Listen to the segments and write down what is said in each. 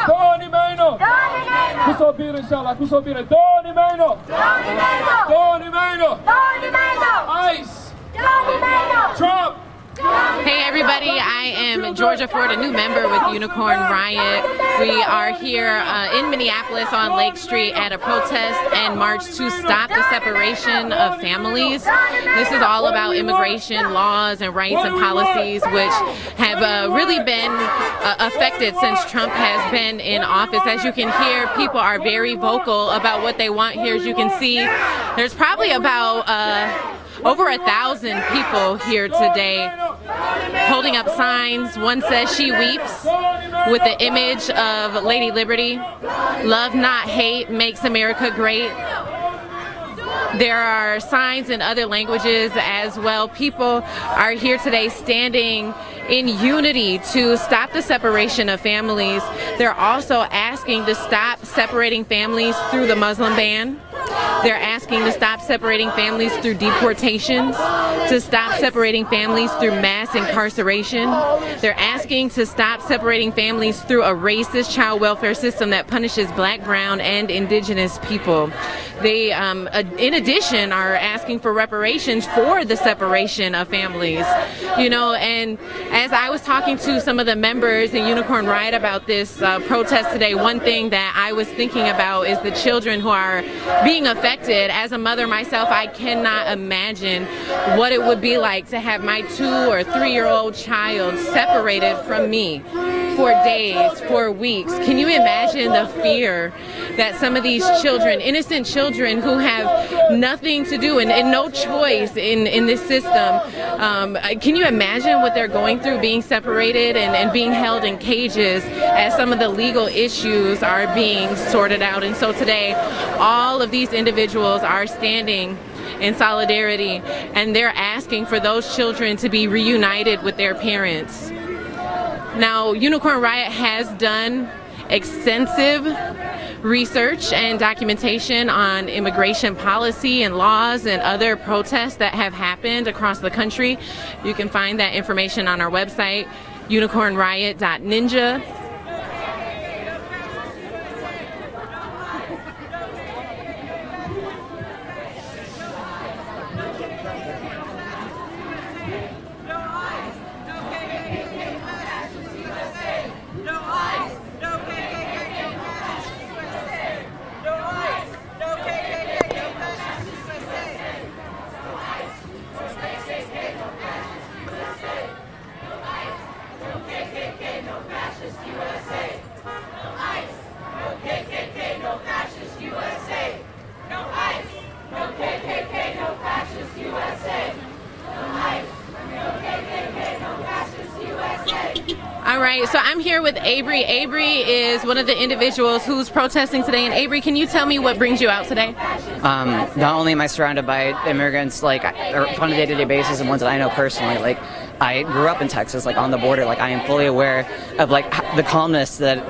Doni meno. Kusubiri inshallah, kusubiri. Doni meno. Doni meno. ICE. Trump. Hey everybody, I am Georgia Ford, a new member with Unicorn Riot. We are here in Minneapolis on Lake Street at a protest and march to stop the separation of families. This is all about immigration laws and rights and policies which have really been affected since Trump has been in office. As you can hear, people are very vocal about what they want here. As you can see, there's probably about over 1,000 people here today holding up signs. One says "She Weeps" with the image of Lady Liberty. "Love not hate makes America great." There are signs in other languages as well. People are here today standing in unity to stop the separation of families. They're also asking to stop separating families through the Muslim ban. They're asking to stop separating families through deportations, to stop separating families through mass incarceration. They're asking to stop separating families through a racist child welfare system that punishes Black, brown, and indigenous people. They, in addition, are asking for reparations for the separation of families. You know, and as I was talking to some of the members in Unicorn Riot about this protest today, one thing that I was thinking about is the children who are being affected. As a mother myself, I cannot imagine what it would be like to have my 2- or 3-year-old child separated from me for days, for weeks. Can you imagine the fear that some of these children, innocent children who have nothing to do and no choice in this system, can you imagine what they're going through being separated and being held in cages as some of the legal issues are being sorted out? And so today, all of these individuals are standing in solidarity, and they're asking for those children to be reunited with their parents. Now, Unicorn Riot has done extensive research and documentation on immigration policy and laws and other protests that have happened across the country. You can find that information on our website, unicornriot.ninja. All right, so I'm here with Avery. Avery is one of the individuals who's protesting today. And Avery, can you tell me what brings you out today? Not only am I surrounded by immigrants, like, on a day-to-day basis, and ones that I know personally, like, I grew up in Texas, like, on the border. Like, I am fully aware of, like, the calmness that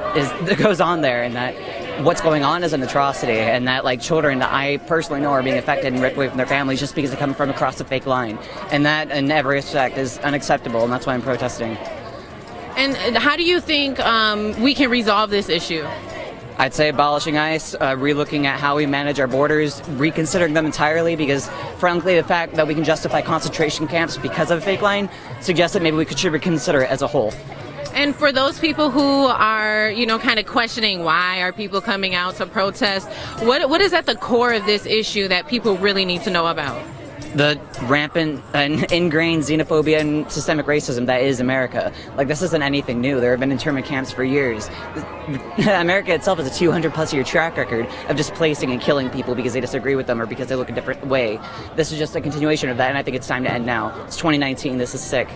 goes on there, and that what's going on is an atrocity, and that, like, children that I personally know are being affected and ripped away from their families just because they come from across a fake line. And that, in every respect, is unacceptable, and that's why I'm protesting. And how do you think we can resolve this issue? I'd say abolishing ICE, relooking at how we manage our borders, reconsidering them entirely, because frankly the fact that we can justify concentration camps because of a fake line suggests that maybe we should reconsider it as a whole. And for those people who are, you know, kind of questioning why are people coming out to protest, what is at the core of this issue that people really need to know about? The rampant and ingrained xenophobia and systemic racism that is America. Like, this isn't anything new. There have been internment camps for years. America itself has a 200-plus year track record of displacing and killing people because they disagree with them or because they look a different way. This is just a continuation of that, and I think it's time to end now. It's 2019. This is sick.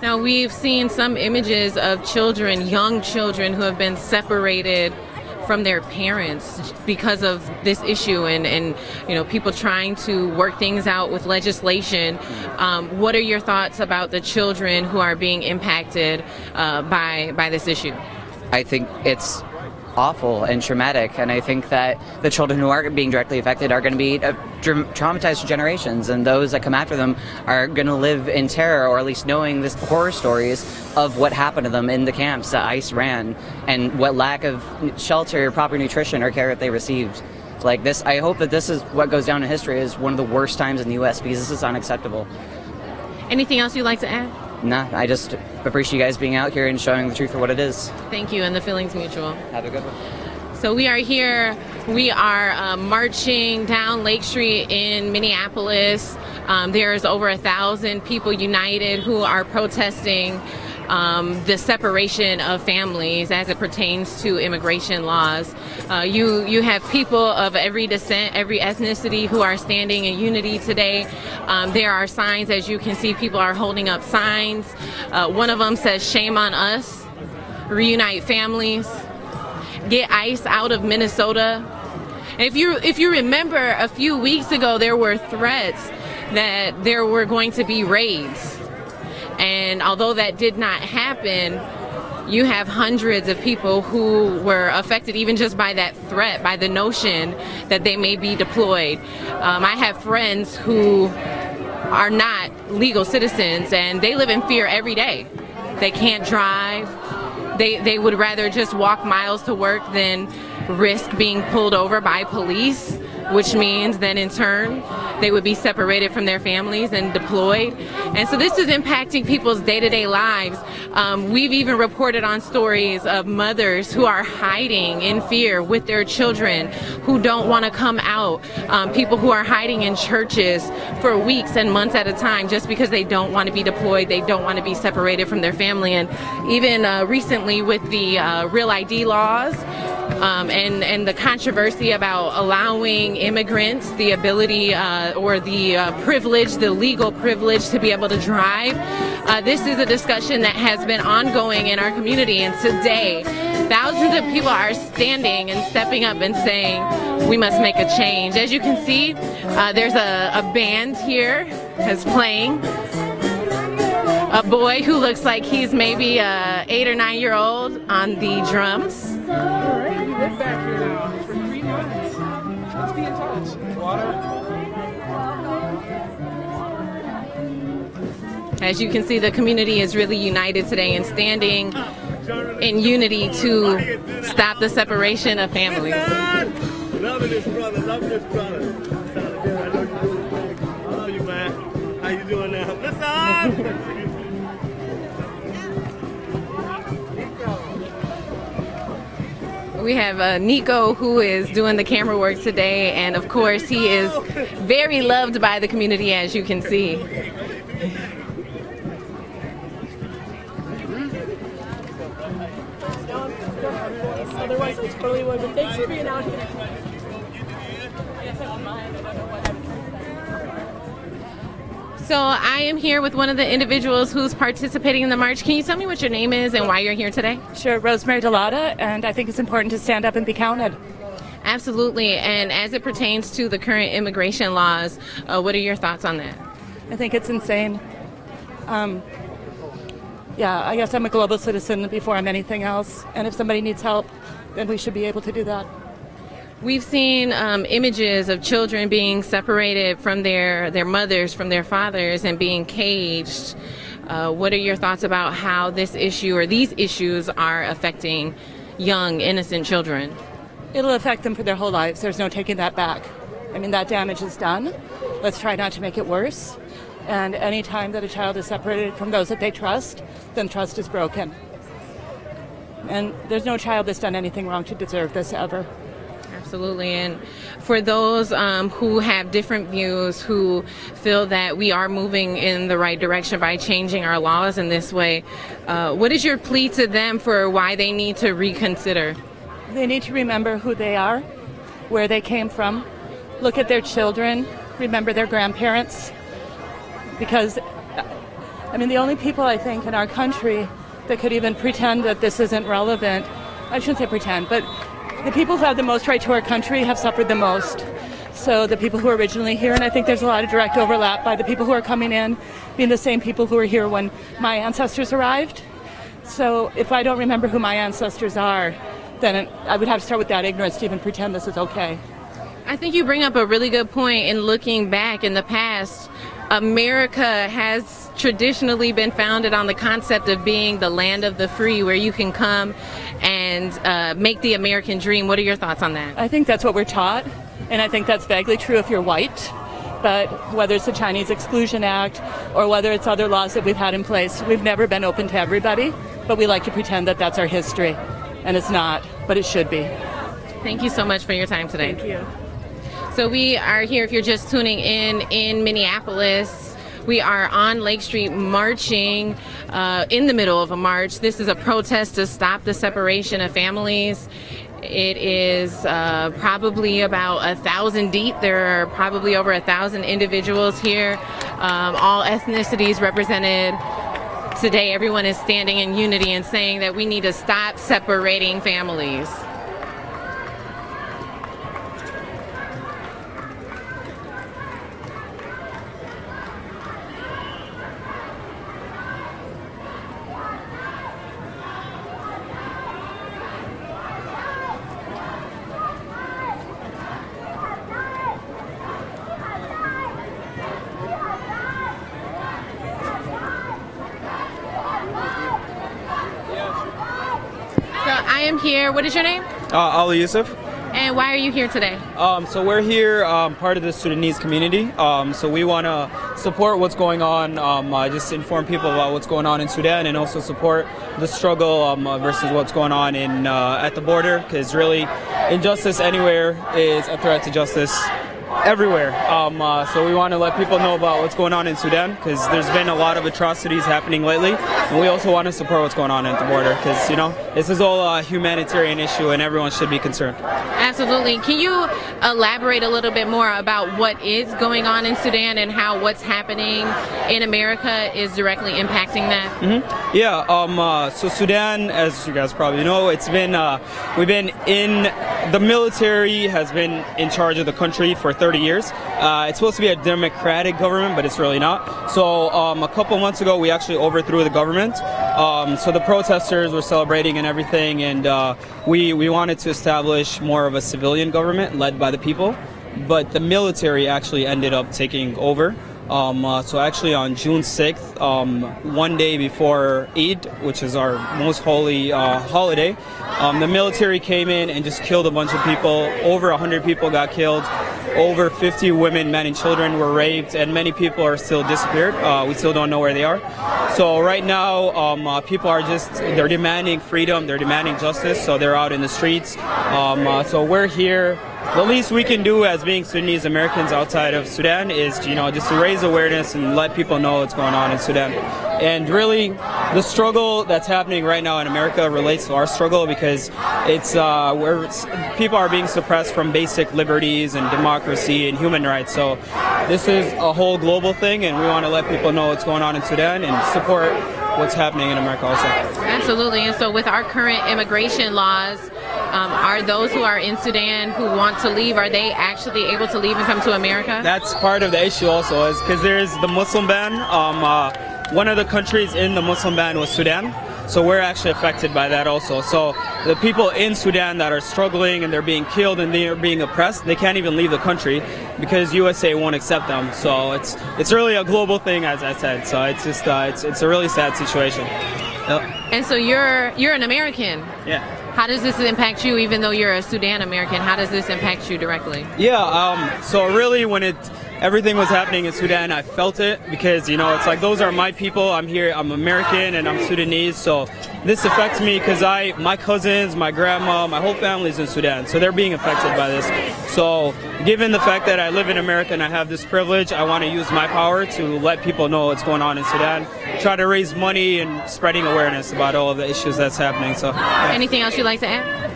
Now, we've seen some images of children, young children, who have been separated from their parents because of this issue, and you know, people trying to work things out with legislation. What are your thoughts about the children who are being impacted by this issue? I think it's awful and traumatic, and I think that the children who are being directly affected are going to be traumatized for generations, and those that come after them are going to live in terror, or at least knowing this horror stories of what happened to them in the camps that ICE ran, and what lack of shelter, proper nutrition, or care that they received. Like this, I hope that this is what goes down in history as one of the worst times in the U.S. because this is unacceptable. Anything else you'd like to add? Nah, I just appreciate you guys being out here and showing the truth for what it is. Thank you, and the feeling's mutual. Have a good one. So we are here. We are marching down Lake Street in Minneapolis. There's over 1,000 people united who are protesting the separation of families as it pertains to immigration laws. You have people of every descent, every ethnicity who are standing in unity today. There are signs, as you can see, people are holding up signs. One of them says, "Shame on us, reunite families, get ICE out of Minnesota." And if you remember, a few weeks ago, there were threats that there were going to be raids. And although that did not happen, you have hundreds of people who were affected even just by that threat, by the notion that they may be deployed. I have friends who are not legal citizens, and they live in fear every day. They can't drive. They would rather just walk miles to work than risk being pulled over by police, which means then in turn they would be separated from their families and deployed. And so this is impacting people's day-to-day lives. We've even reported on stories of mothers who are hiding in fear with their children, who don't want to come out, people who are hiding in churches for weeks and months at a time just because they don't want to be deployed, they don't want to be separated from their family. And even recently with the Real ID laws, and the controversy about allowing immigrants the ability or the privilege, the legal privilege to be able to drive. This is a discussion that has been ongoing in our community, and today thousands of people are standing and stepping up and saying we must make a change. As you can see, there's a band here that's playing. A boy who looks like he's maybe 8 or 9 year old on the drums. Alright, we live back here now for 3 months. Let's be in touch. Water. As you can see, the community is really united today and standing in unity to stop the separation of families. Loving this brother, loving this brother. I love you, man. How you doing now? Listen! We have Nico, who is doing the camera work today, and of course he is very loved by the community, as you can see. Otherwise, it's totally would. But thanks for being out here. So I am here with one of the individuals who's participating in the march. Can you tell me what your name is and why you're here today? Sure, Rosemary Delata, and I think it's important to stand up and be counted. Absolutely. And as it pertains to the current immigration laws, what are your thoughts on that? I think it's insane. Yeah, I guess I'm a global citizen before I'm anything else, and if somebody needs help, then we should be able to do that. We've seen images of children being separated from their mothers, from their fathers, and being caged. What are your thoughts about how this issue or these issues are affecting young, innocent children? It'll affect them for their whole lives. There's no taking that back. I mean, that damage is done. Let's try not to make it worse. And any time that a child is separated from those that they trust, then trust is broken. And there's no child that's done anything wrong to deserve this ever. Absolutely. And for those who have different views, who feel that we are moving in the right direction by changing our laws in this way, what is your plea to them for why they need to reconsider? They need to remember who they are, where they came from, look at their children, remember their grandparents. Because, I mean, the only people I think in our country that could even pretend that this isn't relevant, I shouldn't say pretend, but the people who have the most right to our country have suffered the most. So the people who are originally here, and I think there's a lot of direct overlap by the people who are coming in being the same people who were here when my ancestors arrived. So if I don't remember who my ancestors are, then I would have to start with that ignorance to even pretend this is okay. I think you bring up a really good point. In looking back in the past, America has traditionally been founded on the concept of being the land of the free, where you can come and make the American dream. What are your thoughts on that? I think that's what we're taught, and I think that's vaguely true if you're white. But whether it's the Chinese Exclusion Act or whether it's other laws that we've had in place, we've never been open to everybody, but we like to pretend that that's our history, and it's not, but it should be. Thank you so much for your time today. Thank you. So we are here, if you're just tuning in Minneapolis. We are on Lake Street marching in the middle of a march. This is a protest to stop the separation of families. It is probably about 1,000 deep. There are probably over 1,000 individuals here, all ethnicities represented. Today, everyone is standing in unity and saying that we need to stop separating families. I am here. What is your name? Ali Yusuf. And why are you here today? So we're here part of the Sudanese community. So we want to support what's going on, just inform people about what's going on in Sudan, and also support the struggle versus what's going on in at the border, because really injustice anywhere is a threat to justice everywhere. So we want to let people know about what's going on in Sudan, because there's been a lot of atrocities happening lately, and we also want to support what's going on at the border, because, you know, this is all a humanitarian issue and everyone should be concerned. Absolutely. Can you elaborate a little bit more about what is going on in Sudan and how what's happening in America is directly impacting that? Mm-hmm. Yeah, so Sudan, as you guys probably know, it's been, we've been in, the military has been in charge of the country for 30 years. It's supposed to be a democratic government, but it's really not. So a couple months ago, we actually overthrew the government. So the protesters were celebrating and everything, and we wanted to establish more of a civilian government led by the people. But the military actually ended up taking over. So actually on June 6th, one day before Eid, which is our most holy holiday, the military came in and just killed a bunch of people. Over 100 people got killed. Over 50 women, men, and children were raped, and many people are still disappeared. We still don't know where they are. So right now, people are they're demanding freedom, they're demanding justice, so they're out in the streets. So we're here. The least we can do as being Sudanese Americans outside of Sudan is, you know, just to raise awareness and let people know what's going on in Sudan. And really, the struggle that's happening right now in America relates to our struggle, because it's people are being suppressed from basic liberties and democracy and human rights. So this is a whole global thing, and we want to let people know what's going on in Sudan and support what's happening in America also. Absolutely. And so with our current immigration laws, are those who are in Sudan who want to leave, are they actually able to leave and come to America? That's part of the issue also, is because there's the Muslim ban. One of the countries in the Muslim ban was Sudan. So we're actually affected by that also. So the people in Sudan that are struggling and they're being killed and they're being oppressed, they can't even leave the country because USA won't accept them. So it's really a global thing, as I said. So it's just it's a really sad situation. Yep. And so you're an American. Yeah. How does this impact you, even though you're a Sudan American? How does this impact you directly? Yeah. So really, when everything was happening in Sudan, I felt it, because, you know, it's like, those are my people. I'm here, I'm American and I'm Sudanese, so this affects me because my cousins, my grandma, my whole family's in Sudan, so they're being affected by this. So given the fact that I live in America and I have this privilege, I want to use my power to let people know what's going on in Sudan, try to raise money and spreading awareness about all of the issues that's happening. So yeah. Anything else you'd like to add?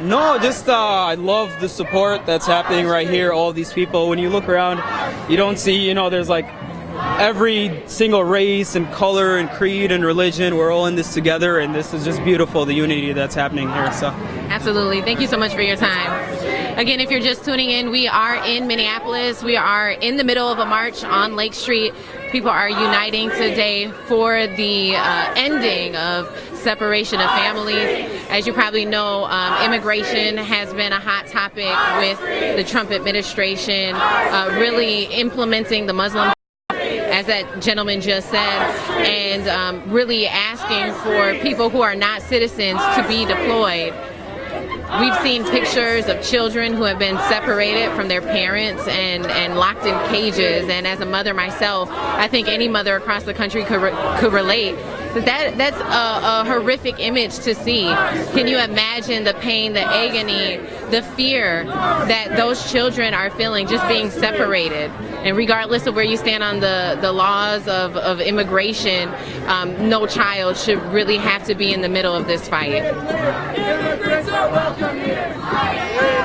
No, just I love the support that's happening right here. All these people, when you look around, you don't see, you know, there's like every single race and color and creed and religion. We're all in this together, and this is just beautiful, the unity that's happening here. So absolutely. Thank you so much for your time. Again, if you're just tuning in, we are in Minneapolis. We are in the middle of a march on Lake Street. People are uniting today for the ending of separation of families. As you probably know, immigration has been a hot topic with the Trump administration, really implementing the Muslim, as that gentleman just said, and really asking for people who are not citizens to be deployed. We've seen pictures of children who have been separated from their parents and locked in cages. And as a mother myself, I think any mother across the country could relate. That's a horrific image to see. Can you imagine the pain, the agony, the fear that those children are feeling just being separated? And regardless of where you stand on the laws of immigration, no child should really have to be in the middle of this fight. Immigrants are welcome here.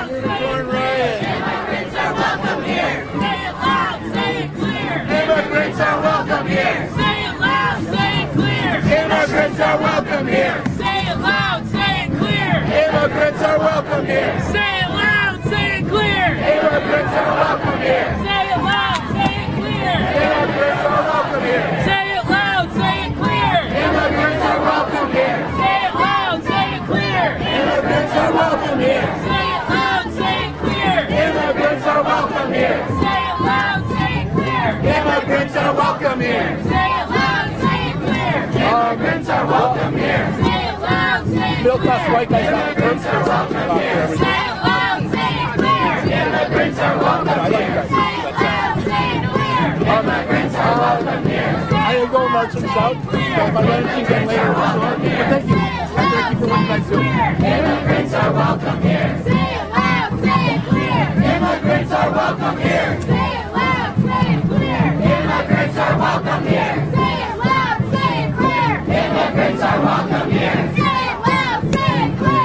Unicorn Riot. Immigrants are welcome here. Say it loud, say it clear. Immigrants are welcome here. Say it loud, say it clear. Immigrants are welcome here. Say it loud, say it clear. Immigrants are welcome here. Say it loud, say it clear. Immigrants are welcome here. Say it loud, say it clear. Immigrants are welcome here. Say it loud, say it clear. Immigrants are welcome here. Say it loud, say it clear. Immigrants are welcome here. Say it loud, say it clear. Immigrants are welcome here. Say it loud, say it clear. Immigrants are welcome here. Say it loud, say it clear. Immigrants are welcome here. Say it loud, say it clear. Middle-class white guys not immigrants are welcome here. Say it loud, say it clear. Immigrants are welcome here. Say it loud, say it clear. Immigrants are welcome here. I didn't go marching south. My relatives and later for sure. But thank you. Thank you for what you guys do. Immigrants are welcome here. Say it loud, say it clear. Immigrants are welcome here. Say it loud, say it clear. Immigrants are welcome here. Say it loud, say it clear. Immigrants are welcome here. Say it loud, say it clear.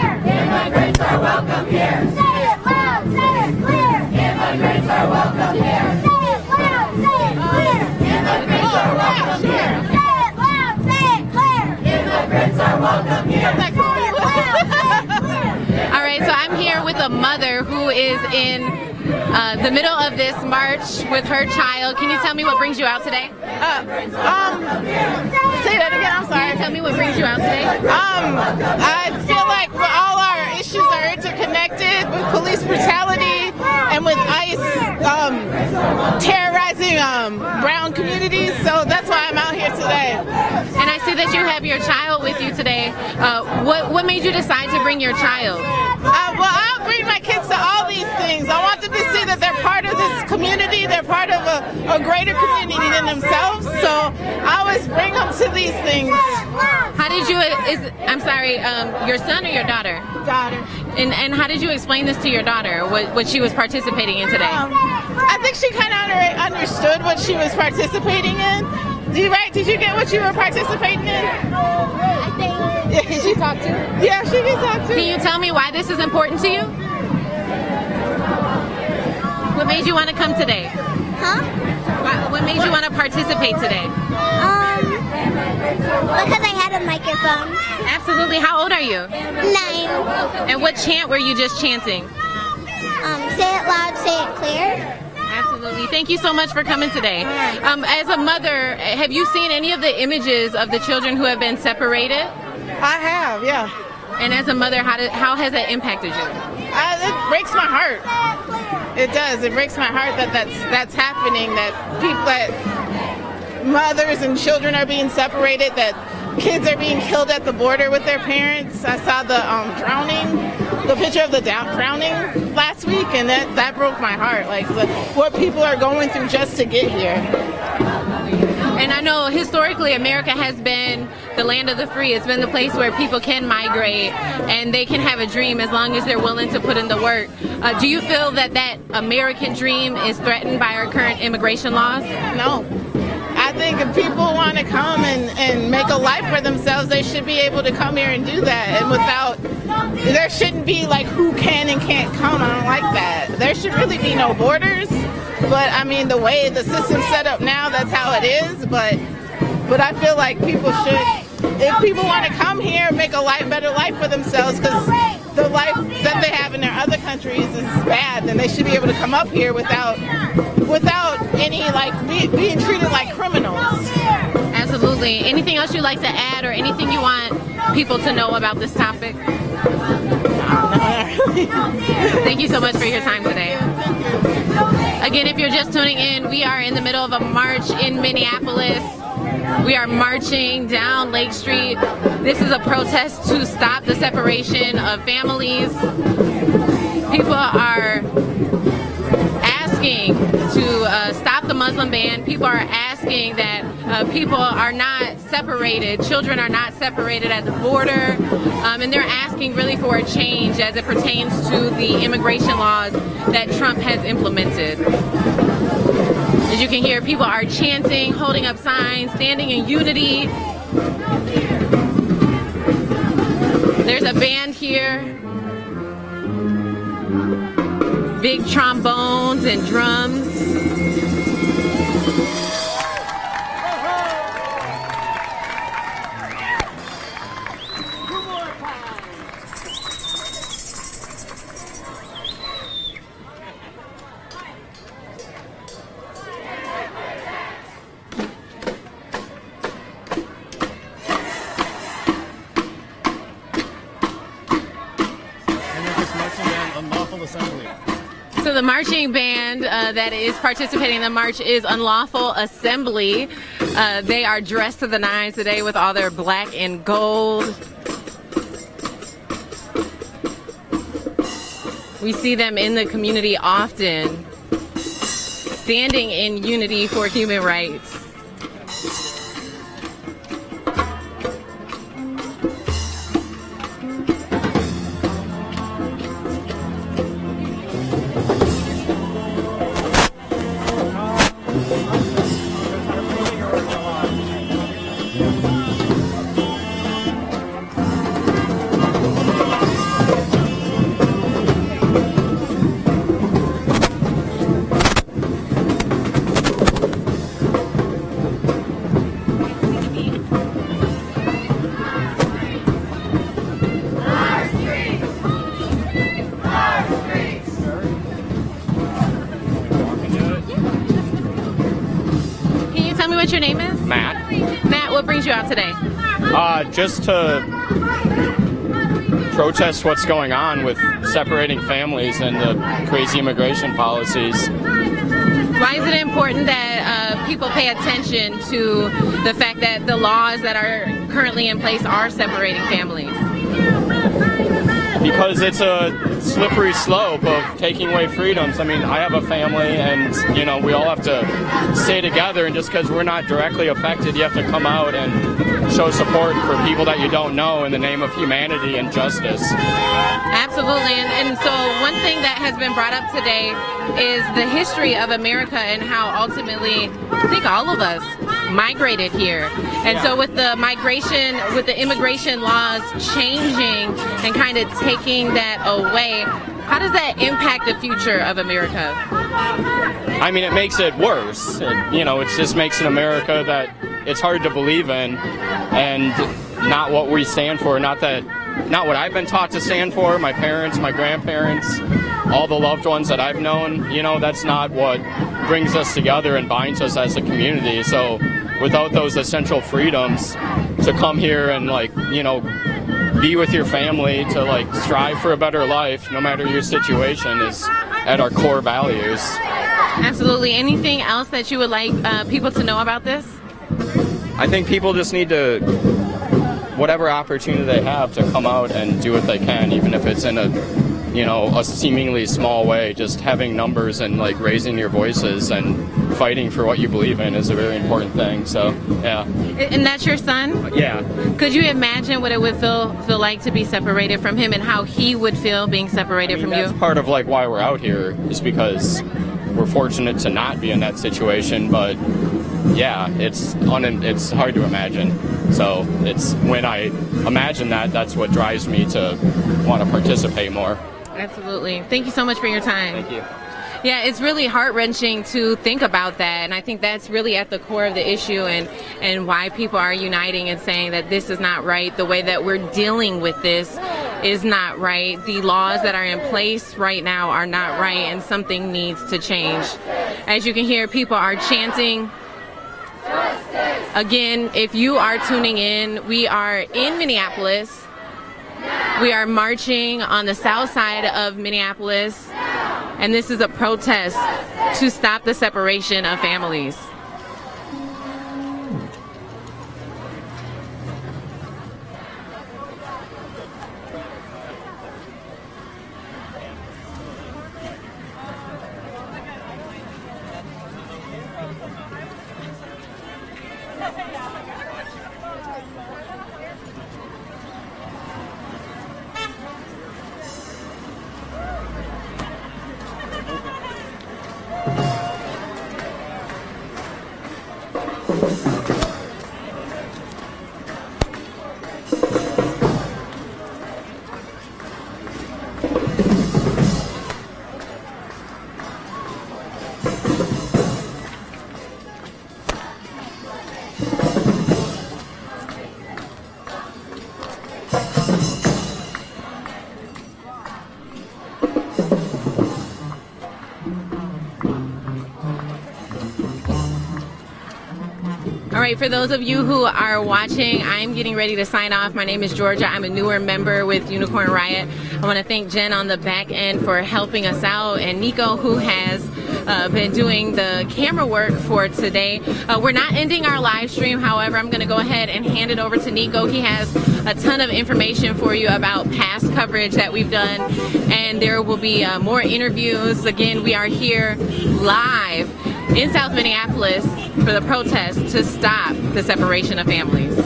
Immigrants are welcome here. Say it loud, say it clear. Immigrants are welcome here. Say it loud, say it clear. Immigrants are welcome here. Say it loud, say it clear. Immigrants are welcome here. All right, so I'm here with a mother who is in the middle of this march with her child. Can you tell me what brings you out today? Say that again, I'm sorry. Can you tell me what brings you out today? I feel like all our issues are interconnected with police brutality and with ICE terrorizing brown communities, so that's why I'm out here today. And I see that you have your child with you today. What made you decide to bring your child? Well, I'll bring my kids to all these things. I want them to see that they're part of this community, they're part of a greater community than themselves, so I always bring them to these things. How did you, I'm sorry, your son or your daughter? Daughter. And how did you explain this to your daughter, what she was participating in today? I think she kind of understood what she was participating in. Did you get what you were participating in? I think. Did she talk to you? Yeah, she can talk to you. Can you tell me why this is important to you? What made you want to come today? Huh? What made you want to participate today? Because I had a microphone. Absolutely. How old are you? 9. And what chant were you just chanting? Say it loud, say it clear. Absolutely. Thank you so much for coming today. As a mother, have you seen any of the images of the children who have been separated? I have, yeah. And as a mother, how has that impacted you? It breaks my heart. It does. It breaks my heart that that's happening. That mothers and children are being separated. That kids are being killed at the border with their parents. I saw the picture of the drowning last week, and that broke my heart. Like what people are going through just to get here. And I know historically America has been the land of the free. It's been the place where people can migrate and they can have a dream as long as they're willing to put in the work. Do you feel that American dream is threatened by our current immigration laws? No. I think if people want to come and make a life for themselves, they should be able to come here and do that. And there shouldn't be like who can and can't come. I don't like that. There should really be no borders. But I mean, the way the system's set up now, that's how it is. But I feel like people should, if people want to come here, make a better life for themselves, because the life that they have in their other countries is bad, then they should be able to come up here without any being treated like criminals. As Absolutely. Anything else you'd like to add or anything you want people to know about this topic? Thank you so much for your time today. Again, if you're just tuning in, we are in the middle of a march in Minneapolis. We are marching down Lake Street. This is a protest to stop the separation of families. People are asking to stop the Muslim ban. People are asking that people are not separated, children are not separated at the border, and they're asking really for a change as it pertains to the immigration laws that Trump has implemented. As you can hear, people are chanting, holding up signs, standing in unity. There's a band here. Big trombones and drums. So the marching band that is participating in the march is Unlawful Assembly. They are dressed to the nines today with all their black and gold. We see them in the community often, standing in unity for human rights. What your name is? Matt. Matt, what brings you out today? Just to protest what's going on with separating families and the crazy immigration policies. Why is it important that people pay attention to the fact that the laws that are currently in place are separating families? Because it's a slippery slope of taking away freedoms. I mean, I have a family and, you know, we all have to stay together, and just because we're not directly affected, you have to come out and show support for people that you don't know in the name of humanity and justice. Absolutely. And so one thing that has been brought up today is the history of America and how ultimately, I think all of us migrated here. And so with the migration, with the immigration laws changing and kind of taking that away, how does that impact the future of America? I mean, it makes it worse. It just makes an America that it's hard to believe in, and not what we stand for, not what I've been taught to stand for, my parents, my grandparents, all the loved ones that I've known. That's not what brings us together and binds us as a community. So without those essential freedoms to come here and be with your family, to strive for a better life, no matter your situation, is at our core values. Absolutely. Anything else that you would like people to know about this? I think people just need to, whatever opportunity they have, to come out and do what they can, even if it's in a seemingly small way. Just having numbers and raising your voices and fighting for what you believe in is a very important thing. So, yeah. And that's your son? Yeah. Could you imagine what it would feel like to be separated from him, and how he would feel being separated from you? That's part of why we're out here, is because we're fortunate to not be in that situation. But yeah, it's hard to imagine. So it's when I imagine that's what drives me to want to participate more. Absolutely. Thank you so much for your time. Thank you. Yeah, it's really heart-wrenching to think about that, and I think that's really at the core of the issue, and why people are uniting and saying that this is not right. The way that we're dealing with this is not right. The laws that are in place right now are not right, and something needs to change. As you can hear, people are chanting. Justice! Again, if you are tuning in, we are in Minneapolis. We are marching on the south side of Minneapolis, and this is a protest to stop the separation of families. All right, for those of you who are watching, I'm getting ready to sign off. My name is Georgia. I'm a newer member with Unicorn Riot. I want to thank Jen on the back end for helping us out, and Nico, who has been doing the camera work for today. We're not ending our live stream. However, I'm going to go ahead and hand it over to Nico. He has a ton of information for you about past coverage that we've done, and there will be more interviews. Again, we are here live in South Minneapolis for the protest to stop the separation of families.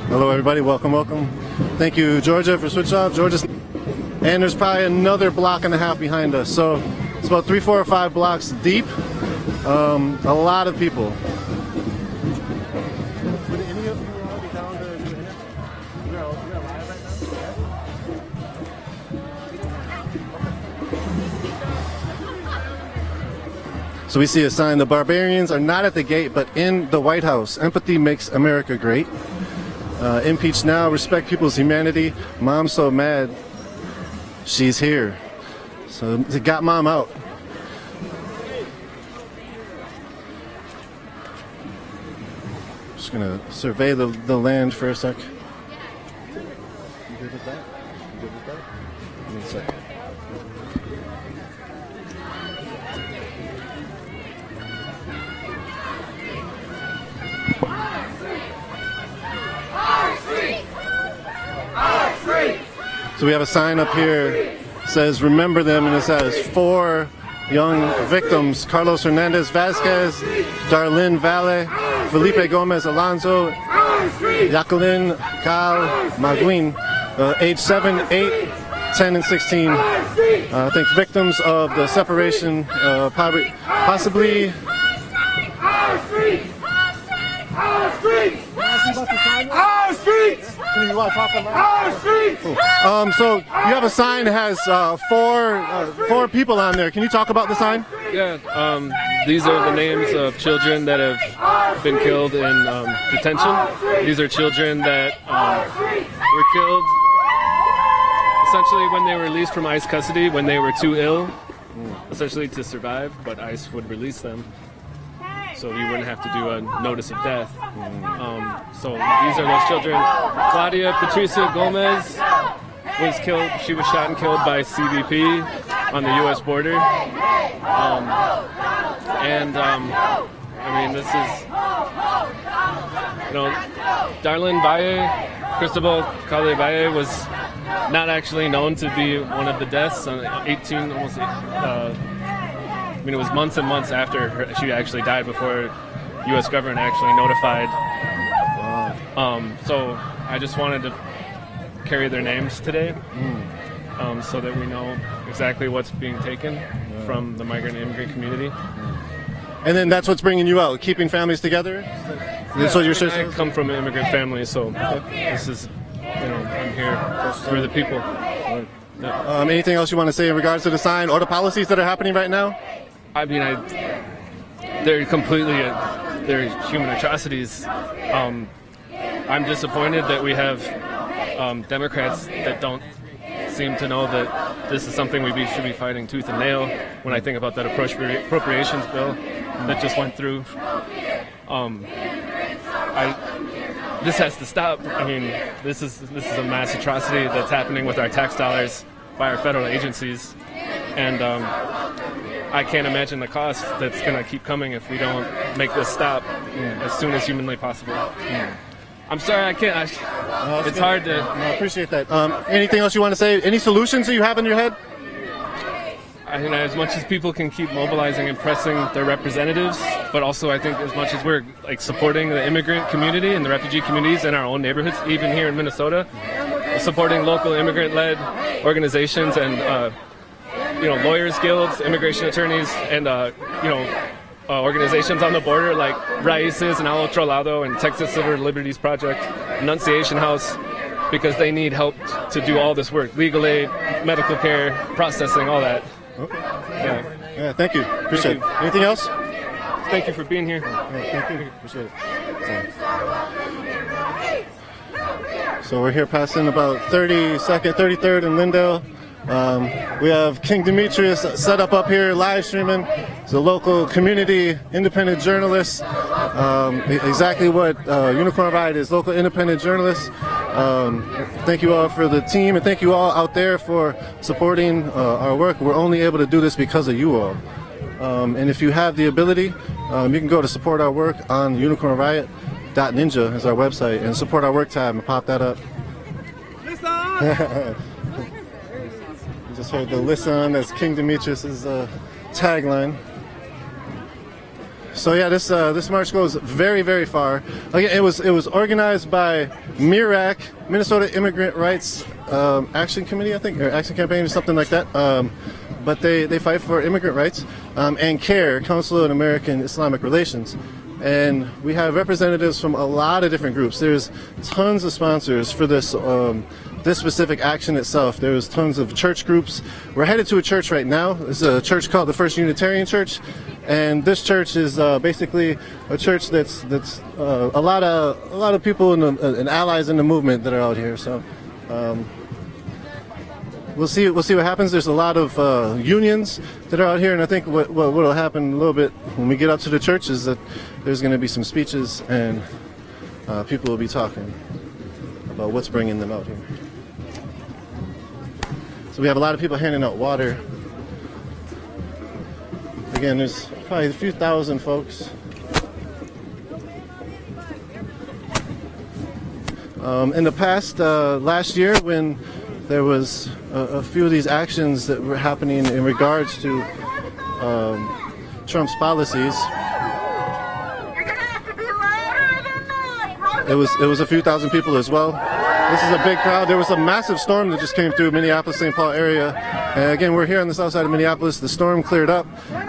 Hello everybody, welcome. Thank you Georgia for switch off. And there's probably another block and a half behind us. So it's about 3, 4, or 5 blocks deep. A lot of people. Would any of you be down to do it? We're live right now? So we see a sign, the barbarians are not at the gate, but in the White House. Empathy makes America great. Impeach now, respect people's humanity. Mom's so mad, she's here. So they got mom out. Just gonna survey the land for a sec. You good with that? You good with that? Give me a sec. So we have a sign up here, says remember them, and it says 4 young victims: Carlos Hernandez Vasquez, Darlene Valle, Felipe Gomez Alonso, Jacqueline Cal Maguin, age 7, 8, 10, and 16. I think victims of the separation, possibly. Our streets! Our streets! You want to talk about our streets? So you have a sign that has 4 people on there. Can you talk about the sign? Yeah, these are the names of children that have been killed in detention. These are children that were killed essentially when they were released from ICE custody, when they were too ill, essentially to survive, but ICE would release them. So you wouldn't have to do a notice of death. So these are those children. Claudia Patricia Gomez was killed. She was shot and killed by CBP on the U.S. border. I mean, this is, Darlene Valle, Cristobal Calle Valle was not actually known to be one of the deaths on 18, almost. It was months and months after she actually died before U.S. government actually notified. So I just wanted to carry their names today, so that we know exactly what's being taken from the migrant and immigrant community. And then that's what's bringing you out, keeping families together? That's what you're I come from an immigrant family, so this is, I'm here for the people. Yeah. Anything else you want to say in regards to the sign or the policies that are happening right now? I mean, they're completely, they're human atrocities. I'm disappointed that we have Democrats that don't seem to know that this is something we should be fighting tooth and nail. When I think about that appropriations bill that just went through, this has to stop. I mean, this is a mass atrocity that's happening with our tax dollars by our federal agencies, and I can't imagine the cost that's going to keep coming if we don't make this stop as soon as humanly possible. I'm sorry, I can't. It's hard to. I appreciate that. Anything else you want to say? Any solutions that you have in your head? As much as people can keep mobilizing and pressing their representatives, but also I think as much as we're supporting the immigrant community and the refugee communities in our own neighborhoods, even here in Minnesota, supporting local immigrant-led organizations and lawyers guilds, immigration attorneys, and organizations on the border like Raíces and Al Otro Lado and Texas Civil Liberties Project, Annunciation House, because they need help to do all this work: legal aid, medical care, processing, all that. Okay. Yeah, thank you. Appreciate it. Anything else? Thank you for being here. Thank you. Appreciate it. So we're here passing about 32nd, 33rd and Lindale. We have King Demetrius set up here live streaming. He's a local community independent journalist. Exactly what Unicorn Riot is, local independent journalists. Thank you all for the team, and thank you all out there for supporting our work. We're only able to do this because of you all. And if you have the ability, you can go to support our work on unicornriot.ninja is our website, and support our work tab and pop that up. You just heard the listen, that's King Demetrius' tagline. So yeah, this march goes very, very far. Again, it was organized by MIRAC, Minnesota Immigrant Rights Action Committee, I think, or Action Campaign or something like that. But they fight for immigrant rights, and CARE, Council on American Islamic Relations. And we have representatives from a lot of different groups. There's tons of sponsors for this specific action itself. There's tons of church groups. We're headed to a church right now. It's a church called the First Unitarian Church, and this church is basically a church that's a lot of people and allies in the movement that are out here. So we'll see what happens. There's a lot of unions that are out here, and I think what will happen a little bit when we get up to the church is that there's going to be some speeches, and people will be talking about what's bringing them out here. So we have a lot of people handing out water. Again, there's probably a few thousand folks. In the past, last year, when there was a few of these actions that were happening in regards to Trump's policies, it was a few thousand people as well. This is a big crowd. There was a massive storm that just came through Minneapolis, St. Paul area. And again, we're here on the south side of Minneapolis. The storm cleared up.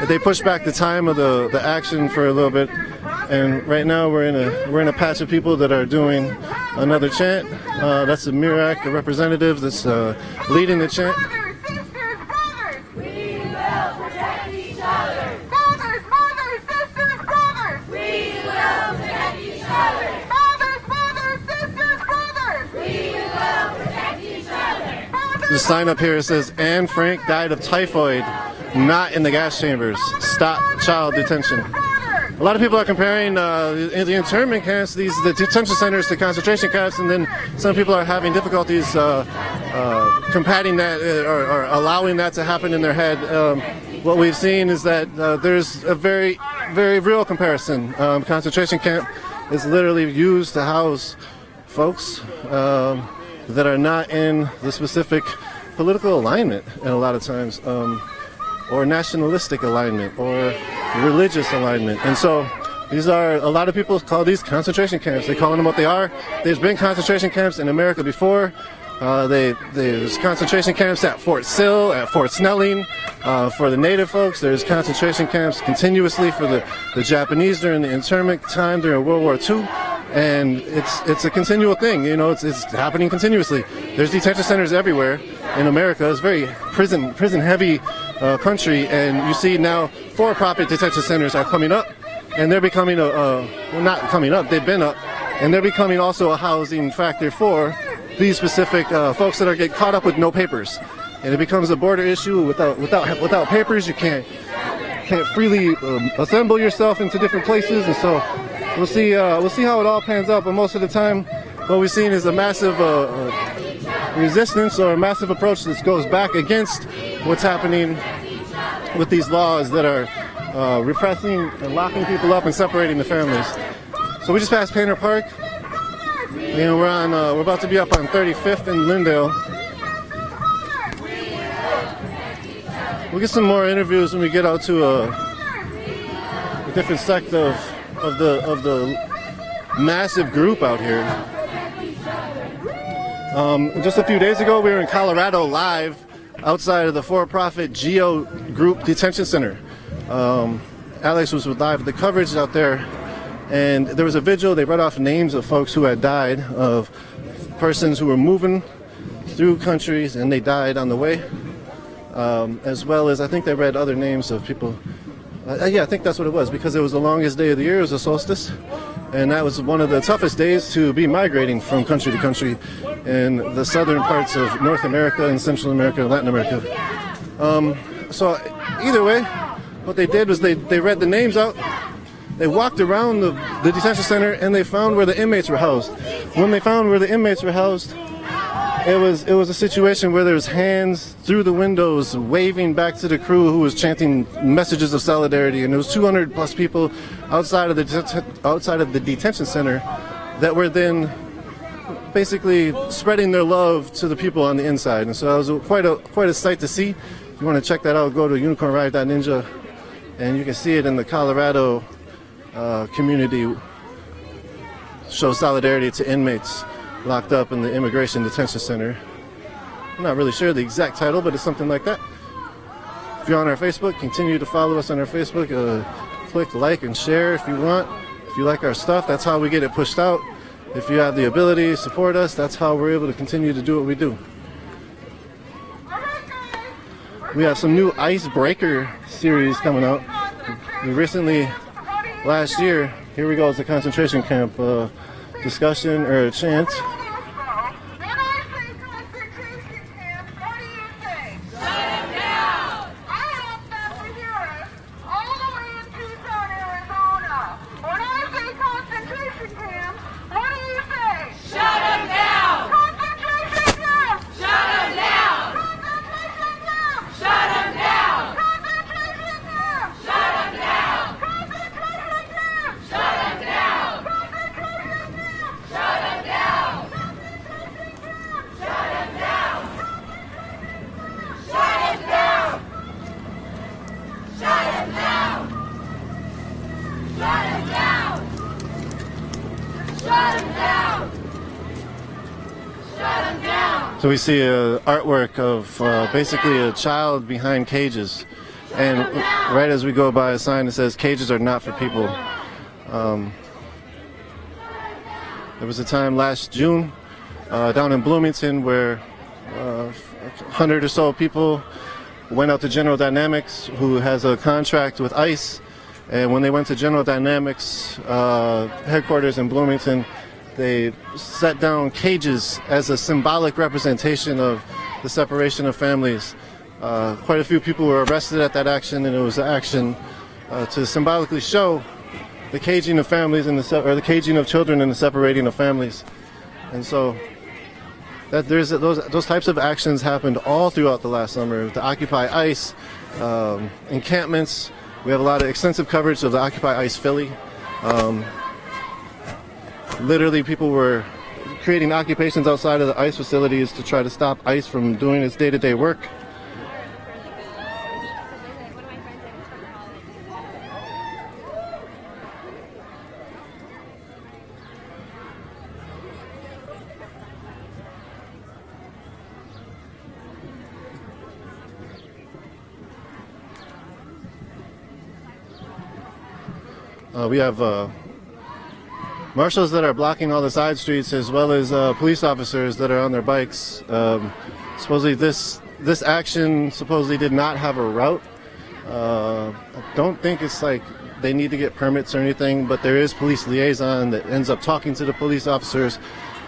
They pushed back the time of the action for a little bit. And right now we're in a patch of people that are doing another chant. That's the MIRAC, the representative that's leading the chant. The sign up here says, Anne Frank died of typhoid, not in the gas chambers. Stop child detention. A lot of people are comparing the internment camps, the detention centers, to concentration camps, and then some people are having difficulties combating that or allowing that to happen in their head. What we've seen is that there's a very, very real comparison. Concentration camp is literally used to house folks that are not in the specific political alignment, and a lot of times, or nationalistic alignment, or religious alignment. And so these are, a lot of people call these concentration camps. They call them what they are. There's been concentration camps in America before. There's concentration camps at Fort Sill, at Fort Snelling, for the native folks. There's concentration camps continuously for the Japanese during the internment time during World War II. And it's a continual thing, you know, it's happening continuously. There's detention centers everywhere in America. It's a very prison heavy country, and you see now for-profit detention centers are coming up, and they're becoming well, not coming up, they've been up, and they're becoming also a housing factor for these specific folks that are getting caught up with no papers. And it becomes a border issue. Without papers, you can't freely assemble yourself into different places, and so we'll see how it all pans out. But most of the time, what we've seen is a massive resistance or a massive approach that goes back against what's happening with these laws that are repressing and locking people up and separating the families. So we just passed Painter Park. You know, we're about to be up on 35th and Lindale. We'll get some more interviews when we get out to a different sect of the massive group out here. Just a few days ago, we were in Colorado live outside of the for-profit Geo Group Detention Center. Alex was with live the coverage out there. And there was a vigil. They read off names of folks who had died, of persons who were moving through countries and they died on the way, as well as I think they read other names of people. Yeah, I think that's what it was, because it was the longest day of the year. It was a solstice, and that was one of the toughest days to be migrating from country to country in the southern parts of North America and Central America and Latin America. So either way, what they did was they read the names out. They walked around the detention center and they found where the inmates were housed. When they found where the inmates were housed, it was a situation where there was hands through the windows waving back to the crew who was chanting messages of solidarity, and there was 200 plus people outside of the detention center that were then basically spreading their love to the people on the inside. And so it was quite a sight to see. If you want to check that out, go to unicornriot.ninja, and you can see it in the Colorado community. Show solidarity to inmates locked up in the Immigration Detention Center. I'm not really sure the exact title, but it's something like that. If you're on our Facebook, continue to follow us on our Facebook. Click like and share if you want. If you like our stuff, that's how we get it pushed out. If you have the ability to support us, that's how we're able to continue to do what we do. We have some new Icebreaker series coming out. We recently, last year, here we go, it's a concentration camp discussion or a chant. So we see an artwork of basically a child behind cages, and right as we go by a sign that says cages are not for people. There was a time last June down in Bloomington where 100 or so people went out to General Dynamics, who has a contract with ICE, and when they went to General Dynamics headquarters in Bloomington, they set down cages as a symbolic representation of the separation of families. Quite a few people were arrested at that action, and it was an action to symbolically show the caging of families and the caging of children and the separating of families. And so that there's those types of actions happened all throughout the last summer. The Occupy ICE encampments. We have a lot of extensive coverage of the Occupy ICE Philly. Literally, people were creating occupations outside of the ICE facilities to try to stop ICE from doing its day-to-day work. We have marshals that are blocking all the side streets, as well as police officers that are on their bikes. Supposedly this action supposedly did not have a route. I don't think it's like they need to get permits or anything, but there is police liaison that ends up talking to the police officers.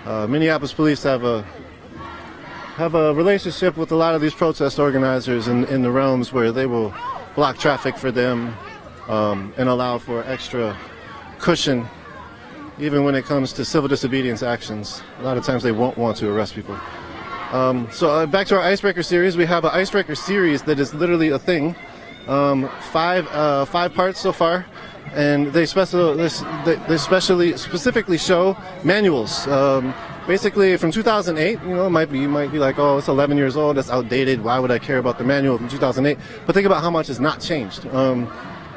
Minneapolis police have a relationship with a lot of these protest organizers in the realms where they will block traffic for them and allow for extra cushion, even when it comes to civil disobedience actions. A lot of times they won't want to arrest people. So back to our icebreaker series. We have an icebreaker series that is literally a thing. 5 parts so far, and they specifically show manuals. Basically from 2008, you know, you might be like, oh, it's 11 years old, that's outdated, why would I care about the manual from 2008? But think about how much has not changed.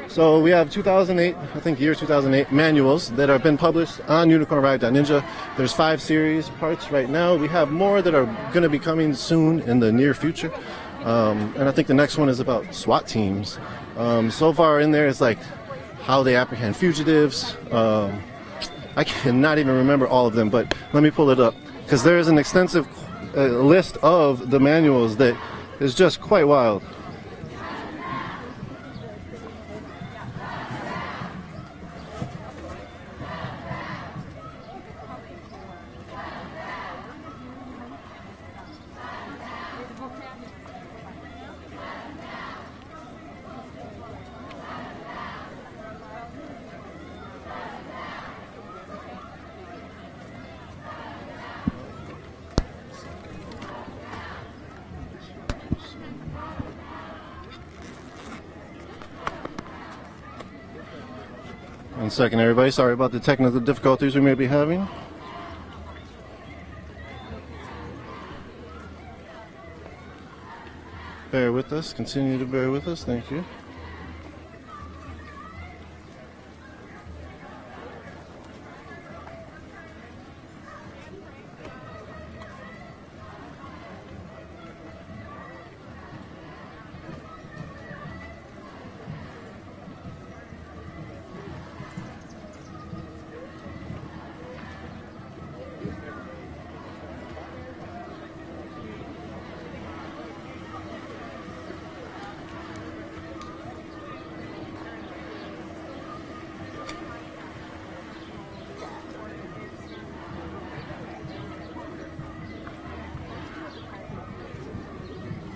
So we have 2008, I think year 2008 manuals that have been published on unicornriot.ninja. There's 5 series parts right now. We have more that are going to be coming soon in the near future. And I think the next one is about SWAT teams. So far in there is like how they apprehend fugitives. I cannot even remember all of them, but let me pull it up, because there is an extensive list of the manuals that is just quite wild. One second, everybody. Sorry about the technical difficulties we may be having. Bear with us. Continue to bear with us. Thank you.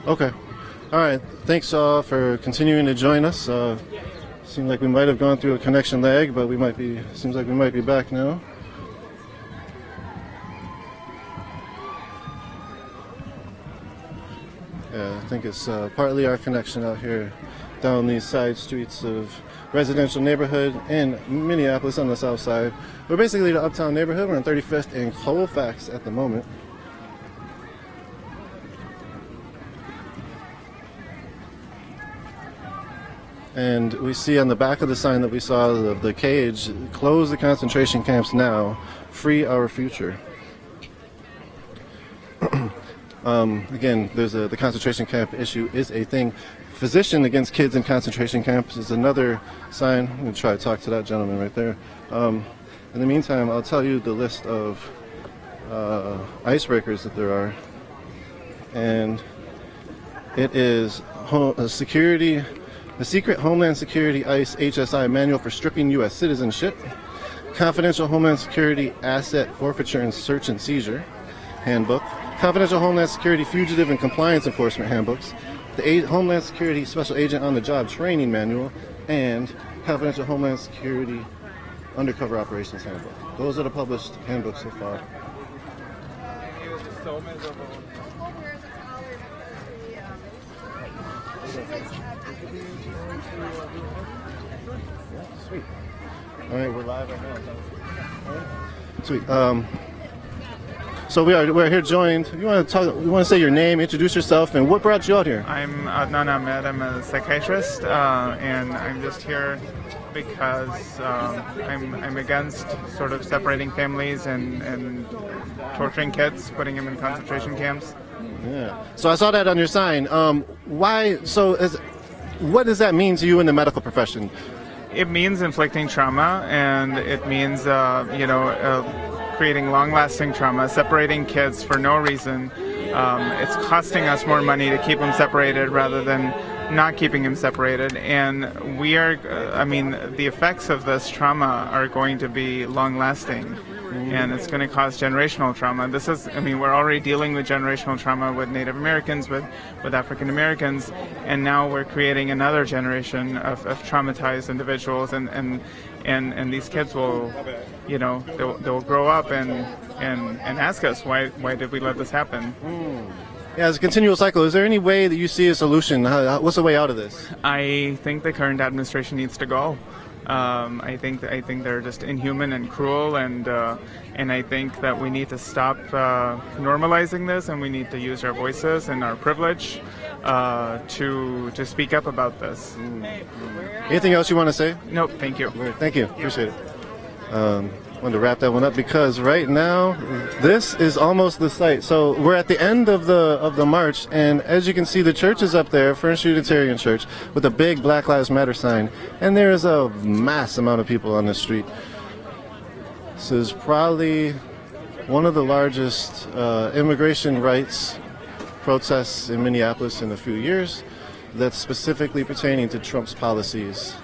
Okay. All right. Thanks for continuing to join us. Seemed like we might have gone through a connection lag, but seems like we might be back now. Yeah, I think it's partly our connection out here down these side streets of residential neighborhood in Minneapolis on the south side. We're basically the uptown neighborhood. We're on 35th and Colfax at the moment. And we see on the back of the sign that we saw of the cage, close the concentration camps now, free our future. Again, the concentration camp issue is a thing. Physician against kids in concentration camps is another sign. I'm going to try to talk to that gentleman right there. In the meantime, I'll tell you the list of icebreakers that there are. And it is the Secret Homeland Security ICE HSI Manual for Stripping U.S. Citizenship, Confidential Homeland Security Asset Forfeiture and Search and Seizure Handbook, Confidential Homeland Security Fugitive and Compliance Enforcement Handbooks, the Homeland Security Special Agent on the Job Training Manual, and Confidential Homeland Security Undercover Operations Handbook. Those are the published handbooks so far. Sweet. All right, we're live right now. Sweet. So we're here joined. You want to say your name, introduce yourself, and what brought you out here? I'm Adnan Ahmed. I'm a psychiatrist, and I'm just here because I'm against sort of separating families and torturing kids, putting them in concentration camps. Yeah. So I saw that on your sign. Why? So, what does that mean to you in the medical profession? It means inflicting trauma, and it means, creating long-lasting trauma, separating kids for no reason. It's costing us more money to keep them separated rather than not keeping them separated. And we are, the effects of this trauma are going to be long-lasting. And it's going to cause generational trauma. We're already dealing with generational trauma with Native Americans, with African Americans, and now we're creating another generation of traumatized individuals. And these kids will, they'll grow up and ask us why did we let this happen. Yeah, it's a continual cycle. Is there any way that you see a solution? What's the way out of this? I think the current administration needs to go. I think they're just inhuman and cruel, and I think that we need to stop normalizing this, and we need to use our voices and our privilege to speak up about this. Anything else you want to say? Nope, thank you. Thank you. Appreciate it. Wanted to wrap that one up because right now this is almost the site. So we're at the end of the march, and as you can see, the church is up there, First Unitarian Church, with a big Black Lives Matter sign, and there is a mass amount of people on the street. This is probably one of the largest immigration rights protests in Minneapolis in a few years that's specifically pertaining to Trump's policies.